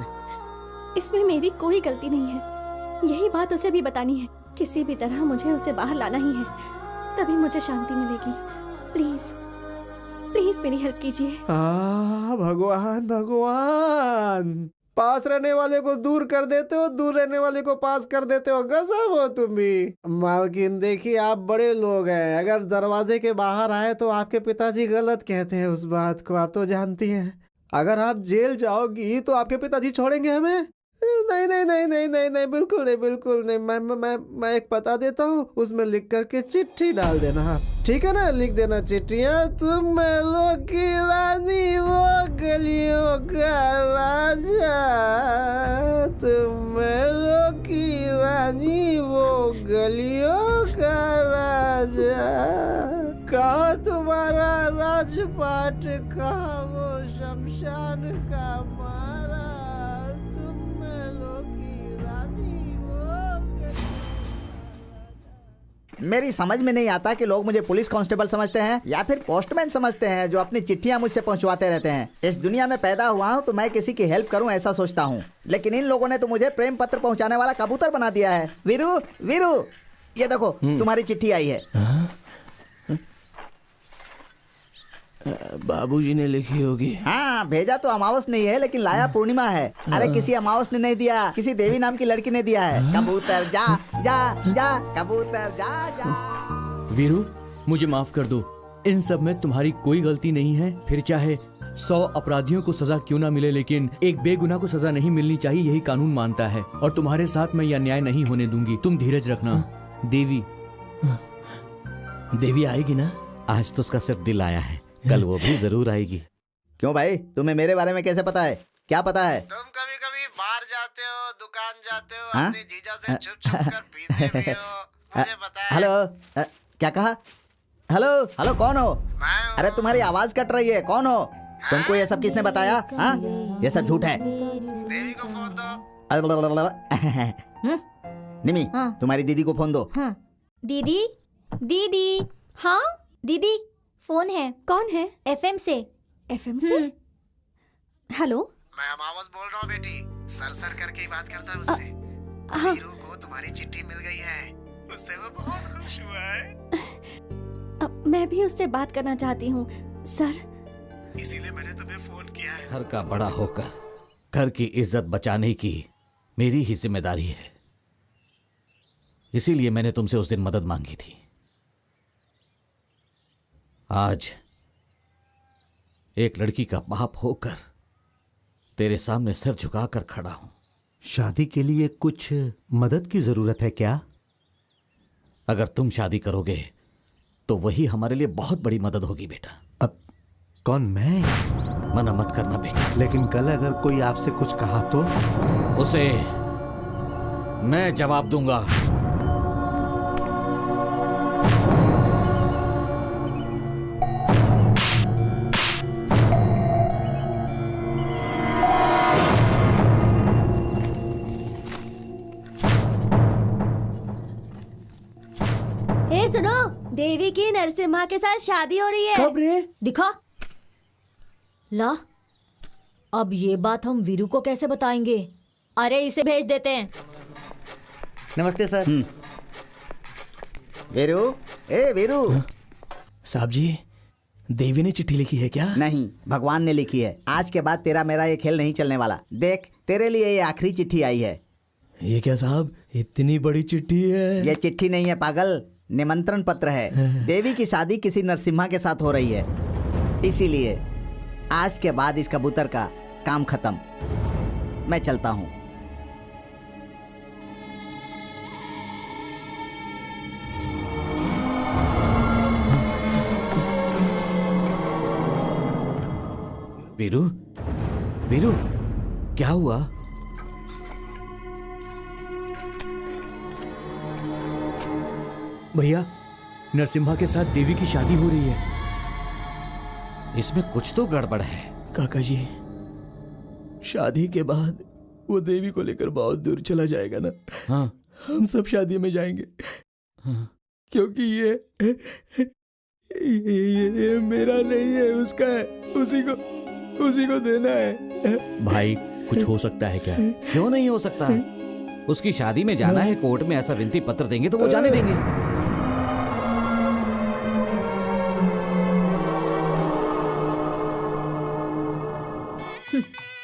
इसमें मेरी कोई गलती नहीं है। यही बात उसे भी बतानी है। किसी भी तरह मुझे उसे बाहर लाना ही है, तभी मुझे शांति मिलेगी। प्लीज प्लीज मेरी हेल्प कीजिए। भगवान भगवान, पास रहने वाले को दूर कर देते हो, दूर रहने वाले को पास कर देते हो। गजब हो तुम भी। मालकिन देखिए, आप बड़े लोग हैं, अगर दरवाजे के बाहर आए तो आपके पिताजी गलत कहते हैं। उस बात को आप तो जानती हैं। अगर आप जेल जाओगी तो आपके पिताजी छोड़ेंगे हमें? नहीं नहीं नहीं नहीं नहीं नहीं, बिल्कुल नहीं, बिल्कुल नहीं। मैं एक पता देता हूँ, उसमें लिख करके चिट्ठी डाल देना आप, ठीक है ना? लिख देना चिट्ठियाँ। तुम महलों की रानी, वो गलियों का राजा। तुम महलों की रानी, वो गलियों का राजा। कहाँ तुम्हारा राजपाट, कहाँ वो शमशान का मारा। मेरी समझ में नहीं आता कि लोग मुझे पुलिस कांस्टेबल समझते हैं या फिर पोस्टमैन समझते हैं जो अपनी चिट्ठियां मुझसे पहुंचवाते रहते हैं। इस दुनिया में पैदा हुआ हूं तो मैं किसी की हेल्प करूं ऐसा सोचता हूं, लेकिन इन लोगों ने तो मुझे प्रेम पत्र पहुंचाने वाला कबूतर बना दिया है। वीरू वीरू, ये देखो तुम्हारी चिट्ठी आई है। बाबूजी ने लिखी होगी। हाँ, भेजा तो अमावस नहीं है, लेकिन लाया पूर्णिमा है। अरे किसी अमावस ने नहीं दिया, किसी देवी नाम की लड़की ने दिया है। कबूतर जा जा जा, कबूतर जा जा। वीरू, मुझे माफ कर दो, इन सब में तुम्हारी कोई गलती नहीं है। फिर चाहे 100 अपराधियों को सजा क्यों ना मिले, लेकिन एक बेगुनाह को सजा नहीं मिलनी चाहिए, यही कानून मानता है। और तुम्हारे साथ मैं यह अन्याय नहीं होने दूंगी। तुम धीरज रखना। देवी देवी आएगी ना? आज तो उसका सिर्फ दिल आया है, कल वो भी जरूर आएगी। क्यों भाई, तुम्हें मेरे बारे में कैसे पता है? क्या पता है? तुम कभी कभी बाहर जाते हो, दुकान जाते हो, हाँ? अपनी जीजा से छुप छुप कर पीते भी हो, मुझे पता है। हेलो, क्या कहा? हेलो हेलो, कौन हो? मैं हूँ। अरे तुम्हारी आवाज कट रही है, कौन हो? तुमको ये सब किसने बताया? हाँ, ये सब झूठ है। देवी को फोन दो। निमी, हाँ। तुम्हारी दीदी को फोन दो। हाँ। दीदी, दीदी। हाँ, दीदी, फोन है। कौन है? एफएम से। एफएम से? हेलो। मैं अमावस बोल रहा हूँ बेटी, सर सर करके ही बात करता है उससे। हाँ। वीरू को तुम्हारी चिट्ठी मिल गई है, उससे वो बहुत खुश हुआ है। मैं भी उससे बात करना चाहती हूँ सर। इसीलिए मैंने तुम्हें फोन किया है। घर का बड़ा होकर घर की इज्जत बचाने की मेरी ही जिम्मेदारी है, इसीलिए मैंने तुमसे उस दिन मदद मांगी थी। आज एक लड़की का बाप होकर तेरे सामने सिर झुकाकर खड़ा हूं। शादी के लिए कुछ मदद की जरूरत है क्या? अगर तुम शादी करोगे तो वही हमारे लिए बहुत बड़ी मदद होगी बेटा। अब कौन, मैं? मना मत करना बेटा। लेकिन कल अगर कोई आपसे कुछ कहा तो? उसे मैं जवाब दूंगा। ए सुनो, देवी की नरसिम्हा के साथ शादी हो रही है। कब रे? दिखा ला। अब ये बात हम वीरू को कैसे बताएंगे? अरे इसे भेज देते हैं। नमस्ते सर। वीरू, ए वीरू। साहब जी, देवी ने चिट्ठी लिखी है क्या? नहीं, भगवान ने लिखी है। आज के बाद तेरा मेरा ये खेल नहीं चलने वाला। देख, तेरे लिए ये आखिरी चिट्ठी आई है। ये क्या साहब, इतनी बड़ी चिट्ठी है? ये चिट्ठी नहीं है पागल, निमंत्रण पत्र है। देवी की शादी किसी नरसिम्हा के साथ हो रही है, इसीलिए आज के बाद इस कबूतर का काम खत्म। मैं चलता हूँ। वीरू, वीरू, क्या हुआ? भैया, नरसिम्हा के साथ देवी की शादी हो रही है। इसमें कुछ तो गड़बड़ है। काका जी, शादी के बाद वो देवी को लेकर बहुत दूर चला जाएगा ना। हाँ। हम सब शादी में जाएंगे। हाँ। क्योंकि ये मेरा नहीं है, उसका है। उसी को देना है। भाई, कुछ हो सकता है क्या? क्यों नहीं हो सकता? उसकी शादी में जाना है, कोर्ट में ऐसा विनती पत्र देंगे तो वो जाने देंगे।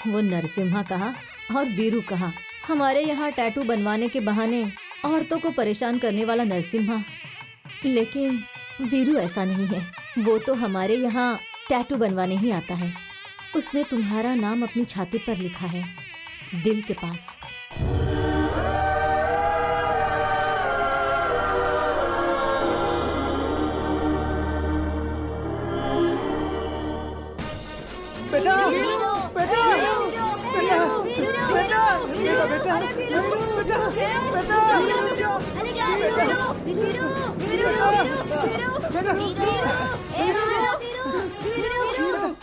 वो नरसिम्हा कहा और वीरू कहा। हमारे यहाँ टैटू बनवाने के बहाने औरतों को परेशान करने वाला नरसिम्हा, लेकिन वीरू ऐसा नहीं है। वो तो हमारे यहाँ टैटू बनवाने ही आता है। उसने तुम्हारा नाम अपनी छाती पर लिखा है, दिल के पास। बेटा, बेटा, बेटा, बेटा, बेटा,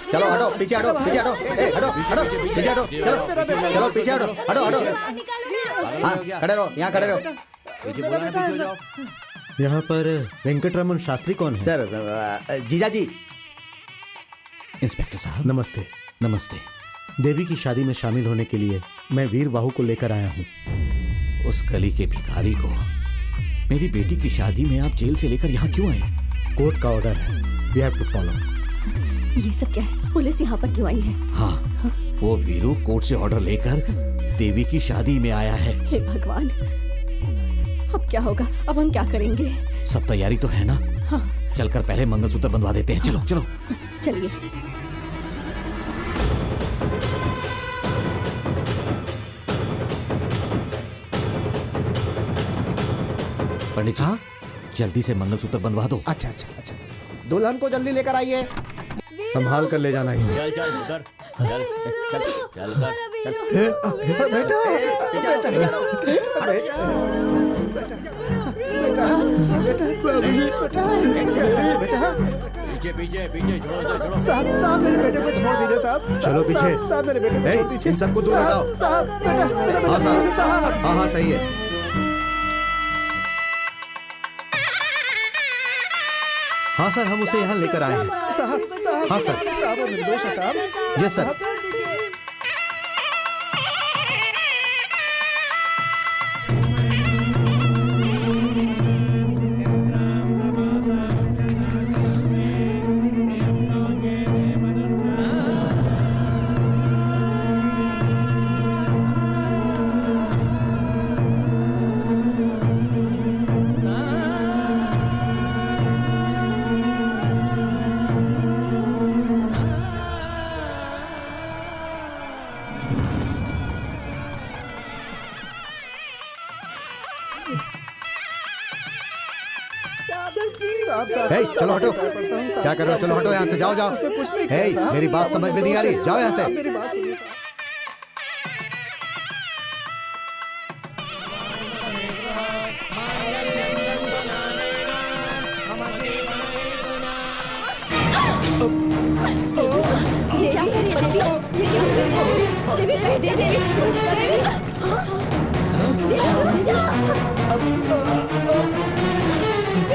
चलो हटो, पीछे हटो, पीछे हटो, हटो, हटो, पीछे हटो, चलो पीछे हटो, हटो, हटो। हाँ, खड़े रहो, यहाँ खड़े रहो। यहाँ पर वेंकटरमन शास्त्री कौन है? सर, जीजा जी। इंस्पेक्टर साहब, नमस्ते। नमस्ते। देवी की शादी में शामिल होने के लिए मैं वीर वाहू को लेकर आया हूँ। उस गली के भिखारी को मेरी बेटी की शादी में आप जेल से लेकर यहाँ क्यों आए? कोर्ट का ऑर्डर है, वी हैव टू फॉलो। ये सब क्या है? पुलिस यहाँ पर क्यों आई है? हाँ, वो वीरू कोर्ट से ऑर्डर लेकर देवी की शादी में आया है। हे भगवान, अब क्या होगा? अब हम क्या करेंगे? सब तैयारी तो है ना? हाँ। चलकर पहले मंगलसूत्र बंधवा देते हैं। चलो चलो चलिए। पंडित जी, जल्दी से मंगलसूत्र बंधवा दो। अच्छा अच्छा अच्छा, दुल्हन को जल्दी लेकर आइए। संभाल कर ले जाना इसे। चल चल उधर चल चल चल पीछे पीछे पीछे जोड़ो से जोड़ो। साहब मेरे बेटे को छोड़ दीजिए साहब। चलो पीछे। साहब मेरे बेटे को ए, छोड़ दीजिए। इन सबको दूर हटाओ। साहब हाँ साहब, हाँ हाँ सही है। हाँ सर, हम उसे यहाँ लेकर आए हैं। साहब साहब हाँ, सर। साहब वो निर्दोष है साहब। Yes sir. हे, चलो हटो। क्या कर रहे हो? चलो हटो यहाँ से, जाओ जाओ। हे, मेरी बात समझ में नहीं आ रही, जाओ यहाँ से। मेरी बात सुनिए। ये क्या कर रही है बच्ची? ये क्या कर रही है? देवी बैठ जा, देवी रुक जा, देवी।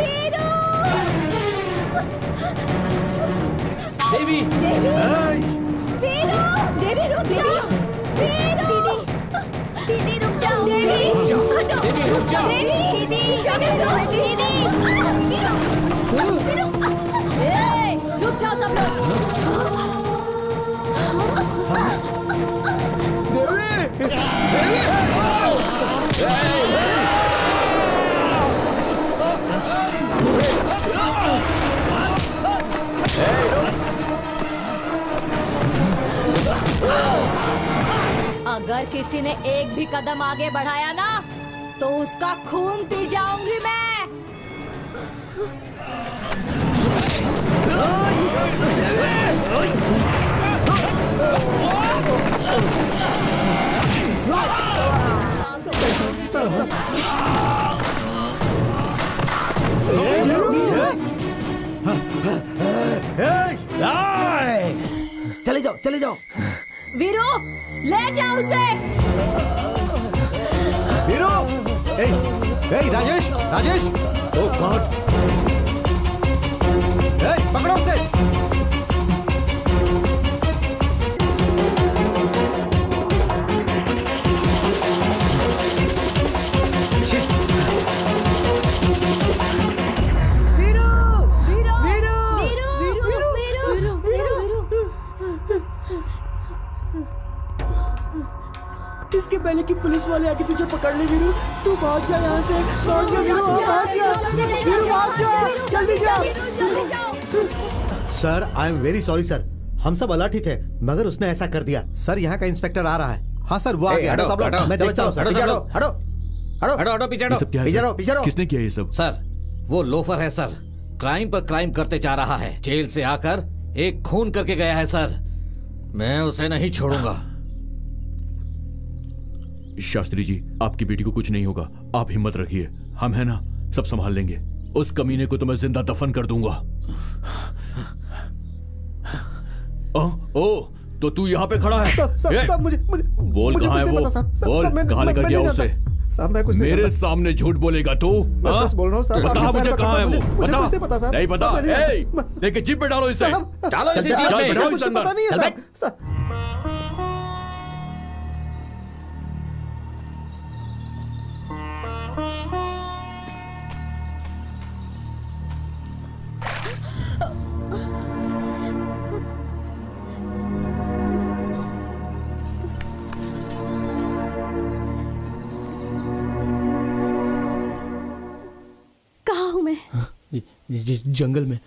देवी रुक जा। देवी देवी देवी रुक जाओ। दीदी रुक जाओ। देवी देवी रुक जाओ। देवी दीदी रुक जाओ सब लोग। अगर किसी ने एक भी कदम आगे बढ़ाया ना तो उसका खून पी जाऊंगी मैं। चले जाओ चले जाओ। वीरू ले जाओ उसे। वीरू! ए, राजेश, राजेश! ओह गॉड! ए, पकड़ो उसे! इसके पहले कि पुलिस वाले आके तुझे पकड़ ले वीरू, तू भाग जा यहाँ से। भाग जा वीरू, भाग जा वीरू, भाग जा, जल्दी जा। Sir, I am very sorry sir. हम सब अलर्ट ही थे, मगर उसने ऐसा कर दिया। सर, यहाँ का इंस्पेक्टर आ रहा है। हाँ सर, वो आ गया। हटो, मैं देखता हूँ सर। हटो, हटो, हटो, हटो, हटो, हटो, पीछे ये सब क्या है पीछे सर? रहो, पीछे रहो। किसने किया ये सब? सर वो लोफर है सर, क्राइम पर क्राइम करते जा रहा है। जेल से आकर एक खून करके गया है सर, मैं उसे नहीं छोड़ूंगा। शास्त्री जी, आपकी बेटी को कुछ नहीं होगा, आप हिम्मत रखिए, हम है ना, सब संभाल लेंगे। उस कमीने को तो मैं जिंदा दफन कर दूंगा। ओ, तो तू यहाँ पे खड़ा है? सब मुझे बोल मुझे कहाँ है कुछ नहीं वो? पता साहब। बोल कहाँ लेकर गया उसे? साहब मैं कुछ नहीं मेरे पता। सामने झूठ बोलेगा तू? मैं सच बोल रहा हूँ साहब। बता आप मुझे पैर कहाँ है पकड़ो, वो? मुझे बता। कुछ नहीं पता साहब। नहीं पता? साहब, ए, लेके जीप पे डालो इसे। डालो इसे जीप चल, में। बैठाओ इसे मुझे अंदर। पता नहीं है चल, साहब। साहब कहाँ हूँ मैं? जंगल में।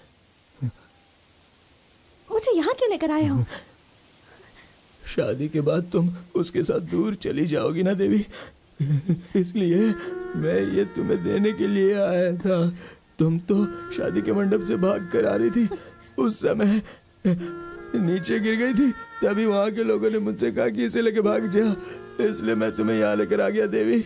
मुझे यहाँ क्यों लेकर आए हो? शादी के बाद तुम उसके साथ दूर चली जाओगी ना देवी, इसलिए मैं ये तुम्हें देने के लिए आया था। तुम तो शादी के मंडप से भाग कर आ रही थी। उस समय नीचे गिर गई थी, तभी वहाँ के लोगों ने मुझसे कहा कि इसे लेके भाग जा, इसलिए मैं तुम्हें यहाँ लेकर आ गया देवी।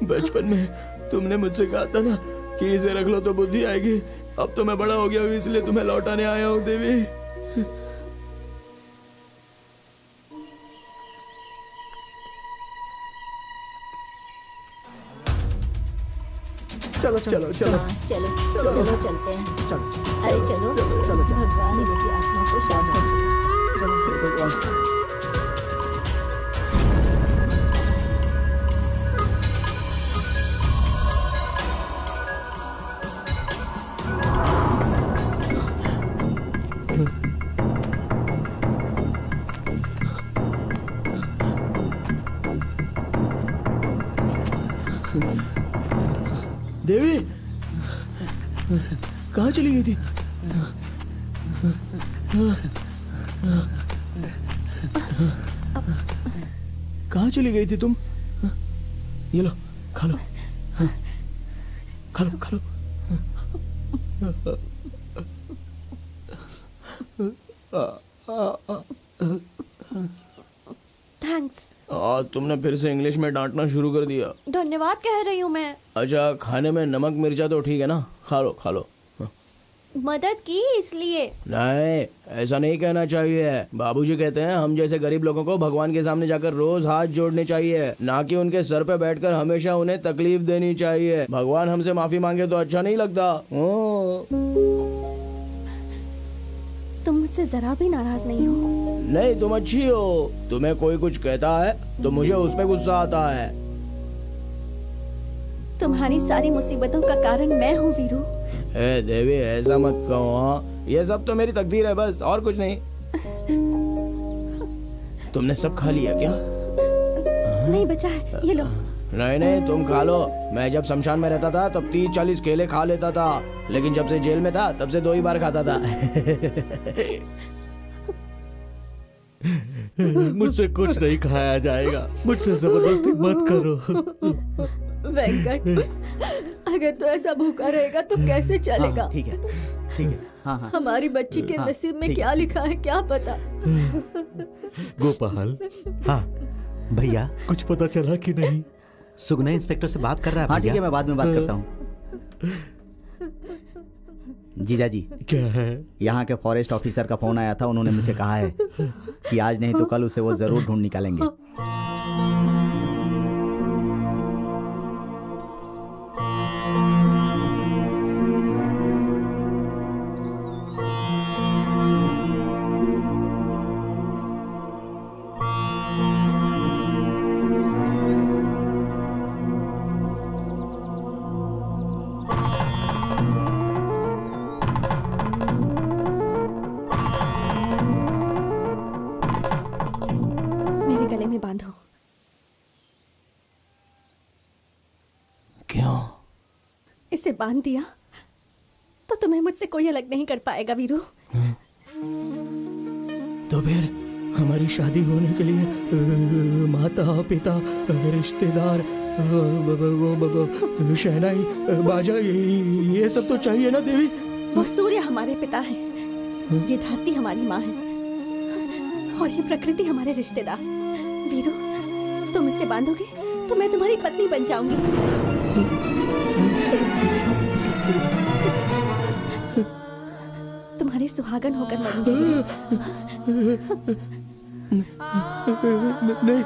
बचपन में तुमने मुझसे कहा था ना कि इसे रख लो तो बुद्धि आएगी। अब तो मैं बड़ा हो गया हूँ, इसलिए तुम्हें लौटाने आया हूँ देवी। चलो चलो चलो चलो चलो चलते हैं। चलो अरे चलो चलो चलो भगवान इसकी आत्मा को शांत करे। चलो भगवान। देवी कहाँ चली गई थी? कहाँ चली गई थी तुम? ये लो, खा लो, खा लो, खा लो। थैंक्स। तुमने फिर से इंग्लिश में डांटना शुरू कर दिया। धन्यवाद कह रही हूँ मैं। अच्छा, खाने में नमक मिर्चा तो ठीक है ना? खा लो, खा लो। मदद की इसलिए। नहीं, ऐसा नहीं कहना चाहिए। बाबूजी कहते हैं हम जैसे गरीब लोगों को भगवान के सामने जाकर रोज हाथ जोड़ने चाहिए, ना कि उनके सर पे बैठकर हमेशा उन्हें तकलीफ देनी चाहिए। भगवान हमसे माफी मांगे तो अच्छा नहीं लगता। तुम मुझसे जरा भी नाराज नहीं हो? नहीं, तुम अच्छी हो। तुम्हें कोई कुछ कहता है तो मुझे उस पे गुस्सा आता है। तुम्हारी सारी मुसीबतों का कारण मैं हूँ वीरू। ए देवी, ऐसा मत कहो। हाँ, ये सब तो मेरी तकदीर है, बस और कुछ नहीं। तुमने सब खा लिया क्या? नहीं बचा है, ये लो। नहीं नहीं, तुम खा लो। मैं जब शमशान में रहता था तब 30-40 केले खा लेता था, लेकिन जब से जेल में था तब से 2 ही बार खाता था। मुझसे कुछ नहीं खाया जाएगा, मुझसे जबरदस्ती मत करो। वेंकट, अगर तू ऐसा भूखा रहेगा तो कैसे चलेगा? ठीक है, ठीक है। हाँ हाँ। हमारी बच्ची के नसीब में क्या लिखा है क्या पता। गोपाल। हाँ भैया, कुछ पता चला कि नहीं? सुगना इंस्पेक्टर से बात कर रहा है। हाँ ठीक है, मैं बाद में बात करता हूँ। जीजा जी, क्या है? यहाँ के फॉरेस्ट ऑफिसर का फोन आया था। उन्होंने मुझे कहा है कि आज नहीं तो कल उसे वो जरूर ढूंढ निकालेंगे। गले में बांधो। क्यों? इसे बांध दिया तो तुम्हें मुझसे कोई अलग नहीं कर पाएगा वीरू। तो फिर हमारी शादी होने के लिए माता पिता रिश्तेदार शहनाई बाजा ये सब तो चाहिए ना देवी? वो सूर्य हमारे पिता है, ये धरती हमारी माँ है और ये प्रकृति हमारे रिश्तेदार। वीरू, तुम इसे बांधोगे तो मैं तुम्हारी पत्नी बन जाऊंगी। तुम्हारी सुहागन होकर मरूंगी। नहीं,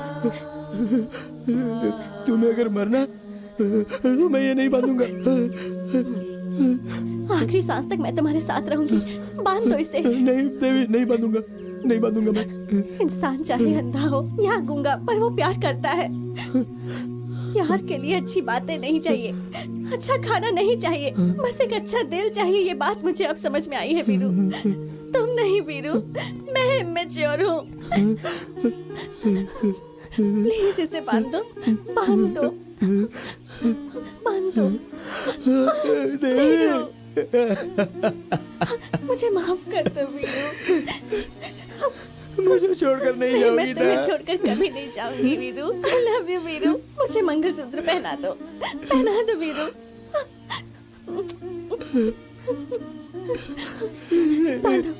तुम्हें अगर मरना तो मैं ये नहीं बांधूंगा। आखिरी सांस तक मैं तुम्हारे साथ रहूंगी। बांध दो इसे। नहीं देवी, नहीं बांधूंगा, नहीं बांधूंगा मैं। इंसान चाहे अंधा हो या गूंगा, पर वो प्यार करता है। प्यार के लिए अच्छी बातें नहीं चाहिए, अच्छा खाना नहीं चाहिए, बस एक अच्छा दिल चाहिए। ये बात मुझे अब समझ में आई है वीरू। तुम नहीं वीरू, मैं इमेच्योर हूँ। प्लीज इसे बांध दो, बांध दो, बांध दो। वीरू, मुझे माफ कर दो वीरू। मुझे छोड़कर नहीं जाऊंगी। मैं तुम्हें छोड़कर कभी नहीं जाऊंगी Veeru. I love you Veeru. मुझे मंगलसूत्र पहना दो, पहना दो वीरू। बांधो।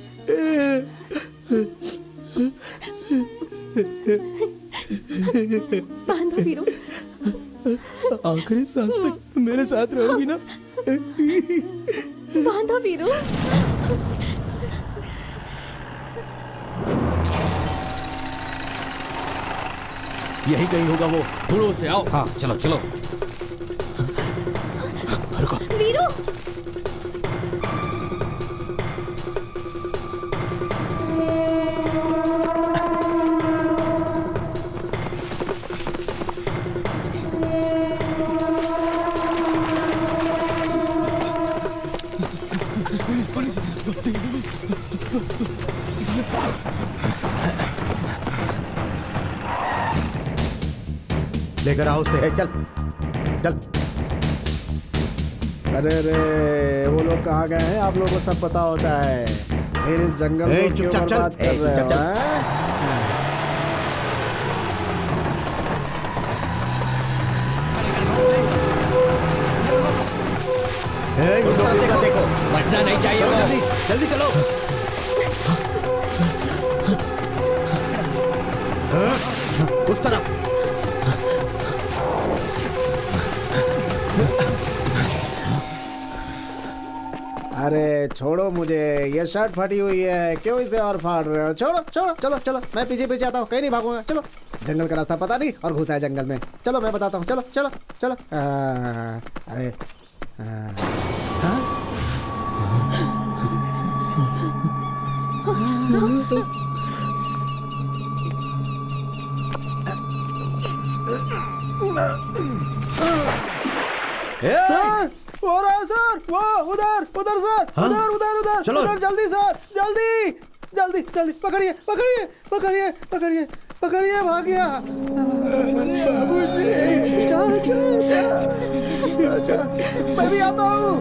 बांधो वीरू। आखिरी सांस तक मेरे साथ रहोगी ना? बांधो वीरू। यही कहीं होगा वो, ढूंढो उसे, आओ। हाँ चलो चलो। वीरू। लेकर आओ उसे। चल चल। अरे रे, वो लोग कहाँ गए हैं? आप लोगों को सब पता होता है। फिर इस जंगल ए, को क्यों चुपचाप चल। बर्बाद कर रहे हो? हैं? उस तरफ देखो। बचना नहीं चाहिए। चलो जल्दी जल्दी चलो। उस तरफ। अरे छोड़ो मुझे, ये शर्ट फटी हुई है, क्यों इसे और फाड़ रहे हो? छोड़ो छोड़ो, चलो चलो, मैं पीछे पीछे आता हूँ, कहीं नहीं भागूंगा। चलो, जंगल का रास्ता पता नहीं और घुसा है जंगल में। चलो मैं बताता हूँ, चलो चलो चलो। अरे सर, हो रहा है सर, वो उधर उधर सर, उधर उधर उधर चलो। उधर, जल्दी सर, जल्दी जल्दी जल्दी, पकड़िए पकड़िए पकड़िए पकड़िए पकड़िए, भाग गया। बाबूजी, चल चल चल चल, मैं भी आता हूँ।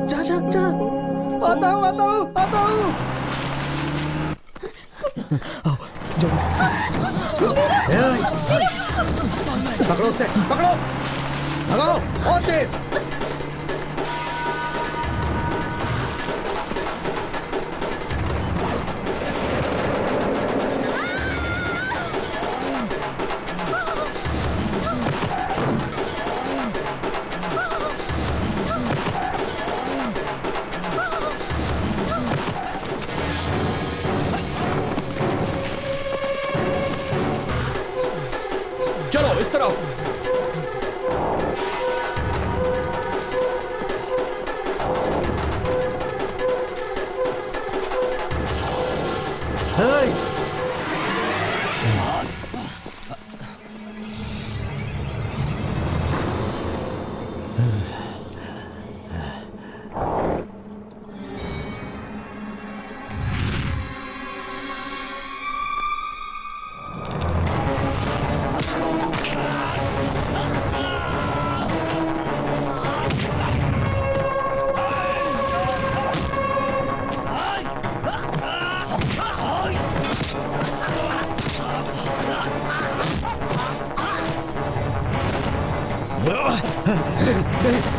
जा जा जा, आता हूँ आता हूँ आता हूँ। पकड़ो उसे, पकड़ो, भगाओ और तेज। चलो इस तरफ।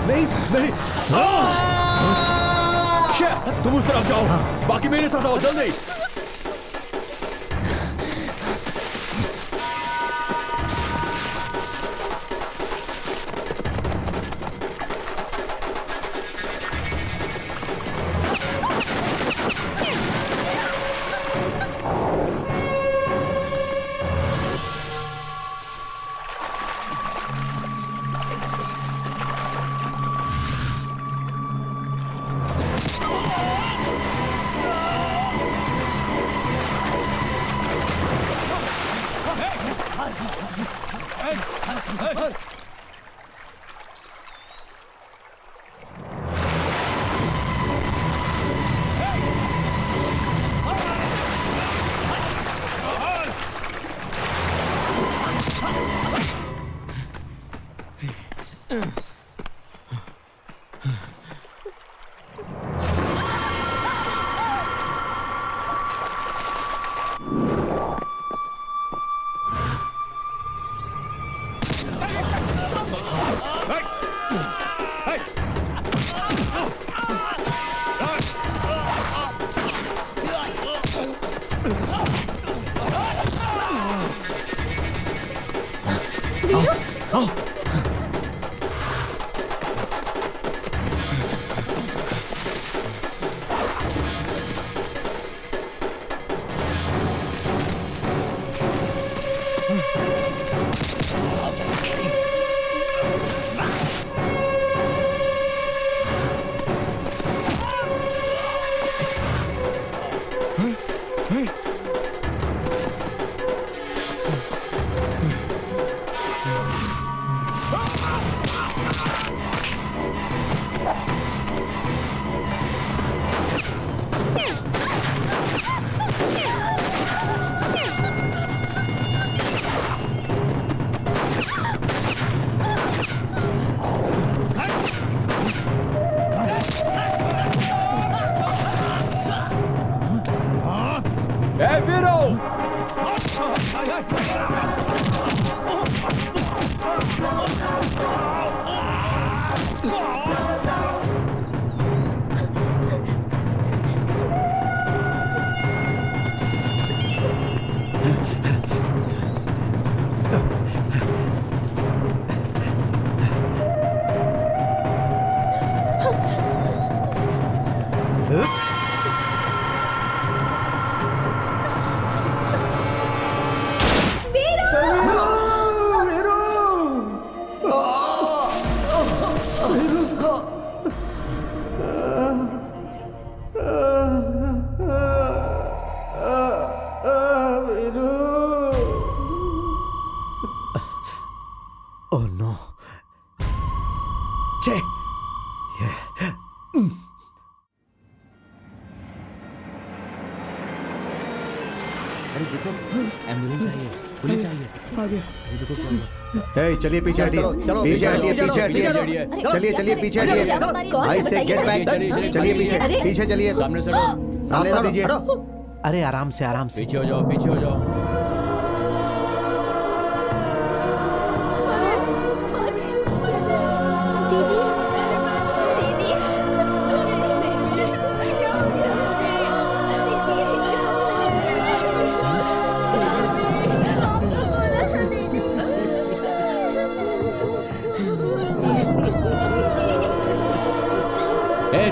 नहीं नहीं, तुम उस तरफ जाओ, बाकी मेरे साथ आओ, जल्दी। आओ। Oh no. छे। अरे देखो एम्बुलेंस आई है, पुलिस आई है। हे चलिए पीछे हटिए, पीछे हटिए, पीछे हटिए, चलिए चलिए पीछे हटिए। आई से गेट बैक, चलिए पीछे, पीछे चलिए, सामने से हटो। रास्ता दीजिए। अरे आराम से, आराम से। पीछे हो जाओ, पीछे हो जाओ।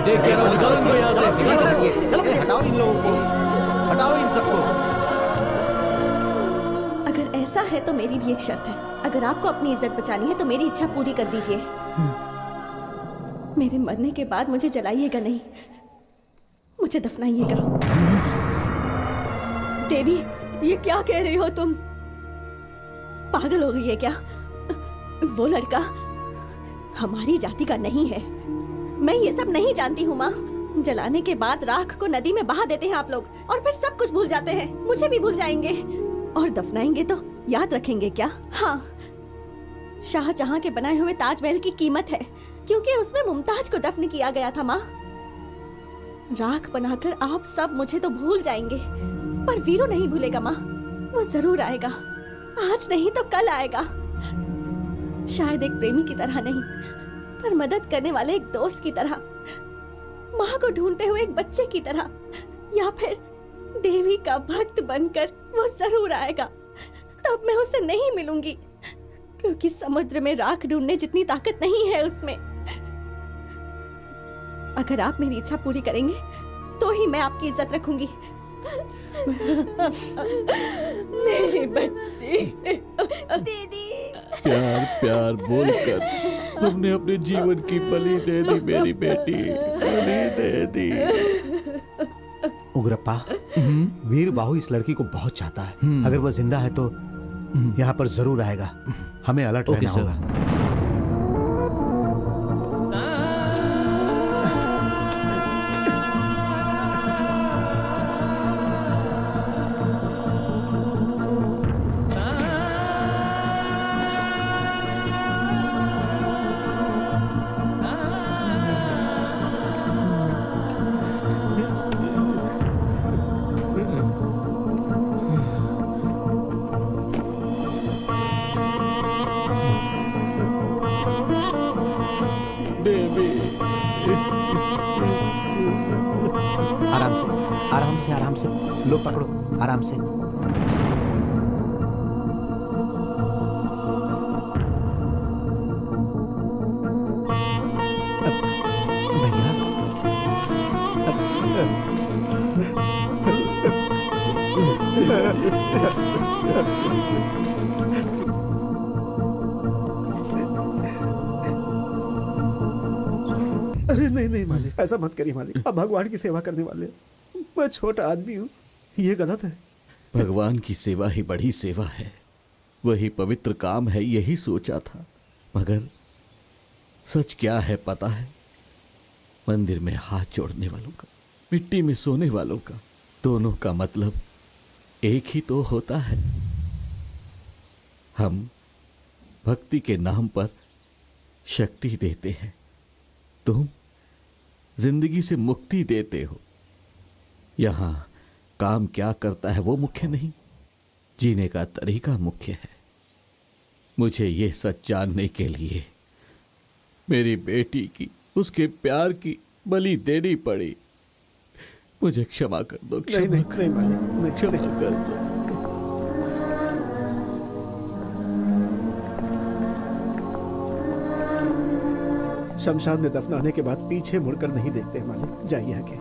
देख के निकालो इनको यहाँ से। हटाओ इन लोगों को, हटाओ इन सबको। अगर ऐसा है तो मेरी भी एक शर्त है। अगर आपको अपनी इज्जत बचानी है तो मेरी इच्छा पूरी कर दीजिए। मेरे मरने के बाद मुझे जलाइएगा नहीं, मुझे दफनाइएगा। देवी, ये क्या कह रही हो तुम? पागल हो गई है क्या? वो लड़का हमारी जाति का नहीं है। मैं ये सब नहीं जानती हूँ माँ। जलाने के बाद राख को नदी में बहा देते हैं आप लोग, और फिर सब कुछ भूल जाते हैं। मुझे भी भूल जाएंगे, और दफनाएंगे तो याद रखेंगे क्या? हाँ, शाहजहां के बनाए हुए ताजमहल की कीमत है, क्योंकि उसमें मुमताज को दफन किया गया था माँ। राख बनाकर आप सब मुझे तो भूल जाएंगे, पर वीरू नहीं भूलेगा माँ। वो जरूर आएगा, आज नहीं तो कल आएगा। शायद एक प्रेमी की तरह नहीं, पर मदद करने वाले एक दोस्त की तरह, माँ को ढूंढते हुए एक बच्चे की तरह, या फिर देवी का भक्त बनकर वो जरूर आएगा। तब मैं उससे नहीं मिलूंगी, क्योंकि समुद्र में राख ढूंढने जितनी ताकत नहीं है उसमें। अगर आप मेरी इच्छा पूरी करेंगे तो ही मैं आपकी इज्जत रखूंगी। मेरी बच्ची दीदी। प्यार प्यार बोलकर तुमने अपने जीवन की बलि दे दी मेरी बेटी, बलि दे दी। उग्रप्पा, वीर बाहु इस लड़की को बहुत चाहता है। अगर वो जिंदा है तो यहाँ पर जरूर आएगा। हमें अलर्ट रहना होगा। आराम से लो, पकड़ो आराम से। अरे नहीं नहीं मालिक, ऐसा मत करिए मालिक, आप भगवान की सेवा करने वाले हैं। मैं छोटा आदमी हूँ, ये गलत है। भगवान की सेवा ही बड़ी सेवा है, वही पवित्र काम है, यही सोचा था। मगर सच क्या है पता है? मंदिर में हाथ जोड़ने वालों का, मिट्टी में सोने वालों का, दोनों का मतलब एक ही तो होता है। हम भक्ति के नाम पर शक्ति देते हैं, तुम जिंदगी से मुक्ति देते हो। यहां काम क्या करता है वो मुख्य नहीं, जीने का तरीका मुख्य है। मुझे ये सच जानने के लिए मेरी बेटी की, उसके प्यार की बलि देनी पड़ी। मुझे क्षमा कर दो, नहीं नहीं नहीं मालिक, नहीं, क्षमा कर दो। शमशान में दफनाने के बाद पीछे मुड़कर नहीं देखते मालिक, जाइए आगे।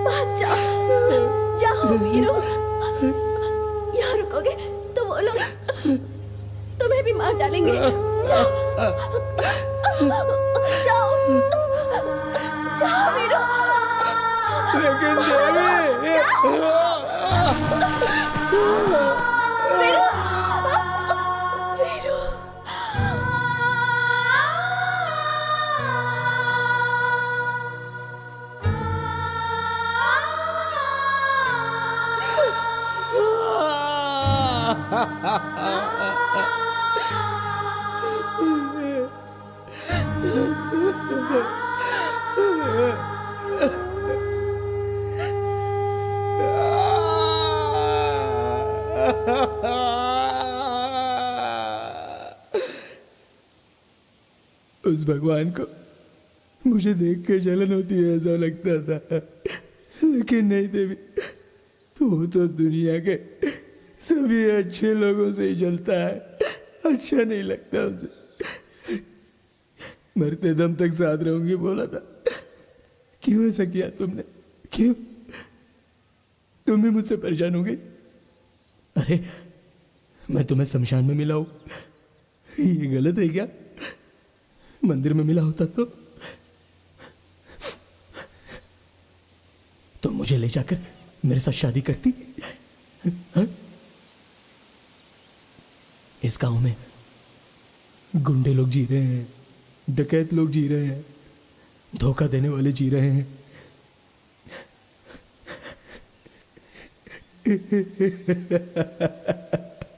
भाग जाओ, जाओ वीरू। यहाँ रुकोगे तो वो लोग तुम्हें भी मार डालेंगे। जाओ, जाओ, जाओ वीरू। लेकिन देवी, वीरू, वीरू। उस भगवान को मुझे देख के जलन होती है ऐसा लगता था, लेकिन नहीं देवी, वो तो दुनिया के सभी अच्छे लोगों से ही जलता है, अच्छा नहीं लगता उसे। मरते दम तक साथ रहूंगी बोला था, क्यों ऐसा किया तुमने? क्यों? तुम भी मुझसे परेशान हो गई? अरे मैं तुम्हें शमशान में मिला हूं, ये गलत है क्या? मंदिर में मिला होता तो तुम मुझे ले जाकर मेरे साथ शादी करती? हा? इस गांव में गुंडे लोग जी रहे हैं, डकैत लोग जी रहे हैं, धोखा देने वाले जी रहे हैं।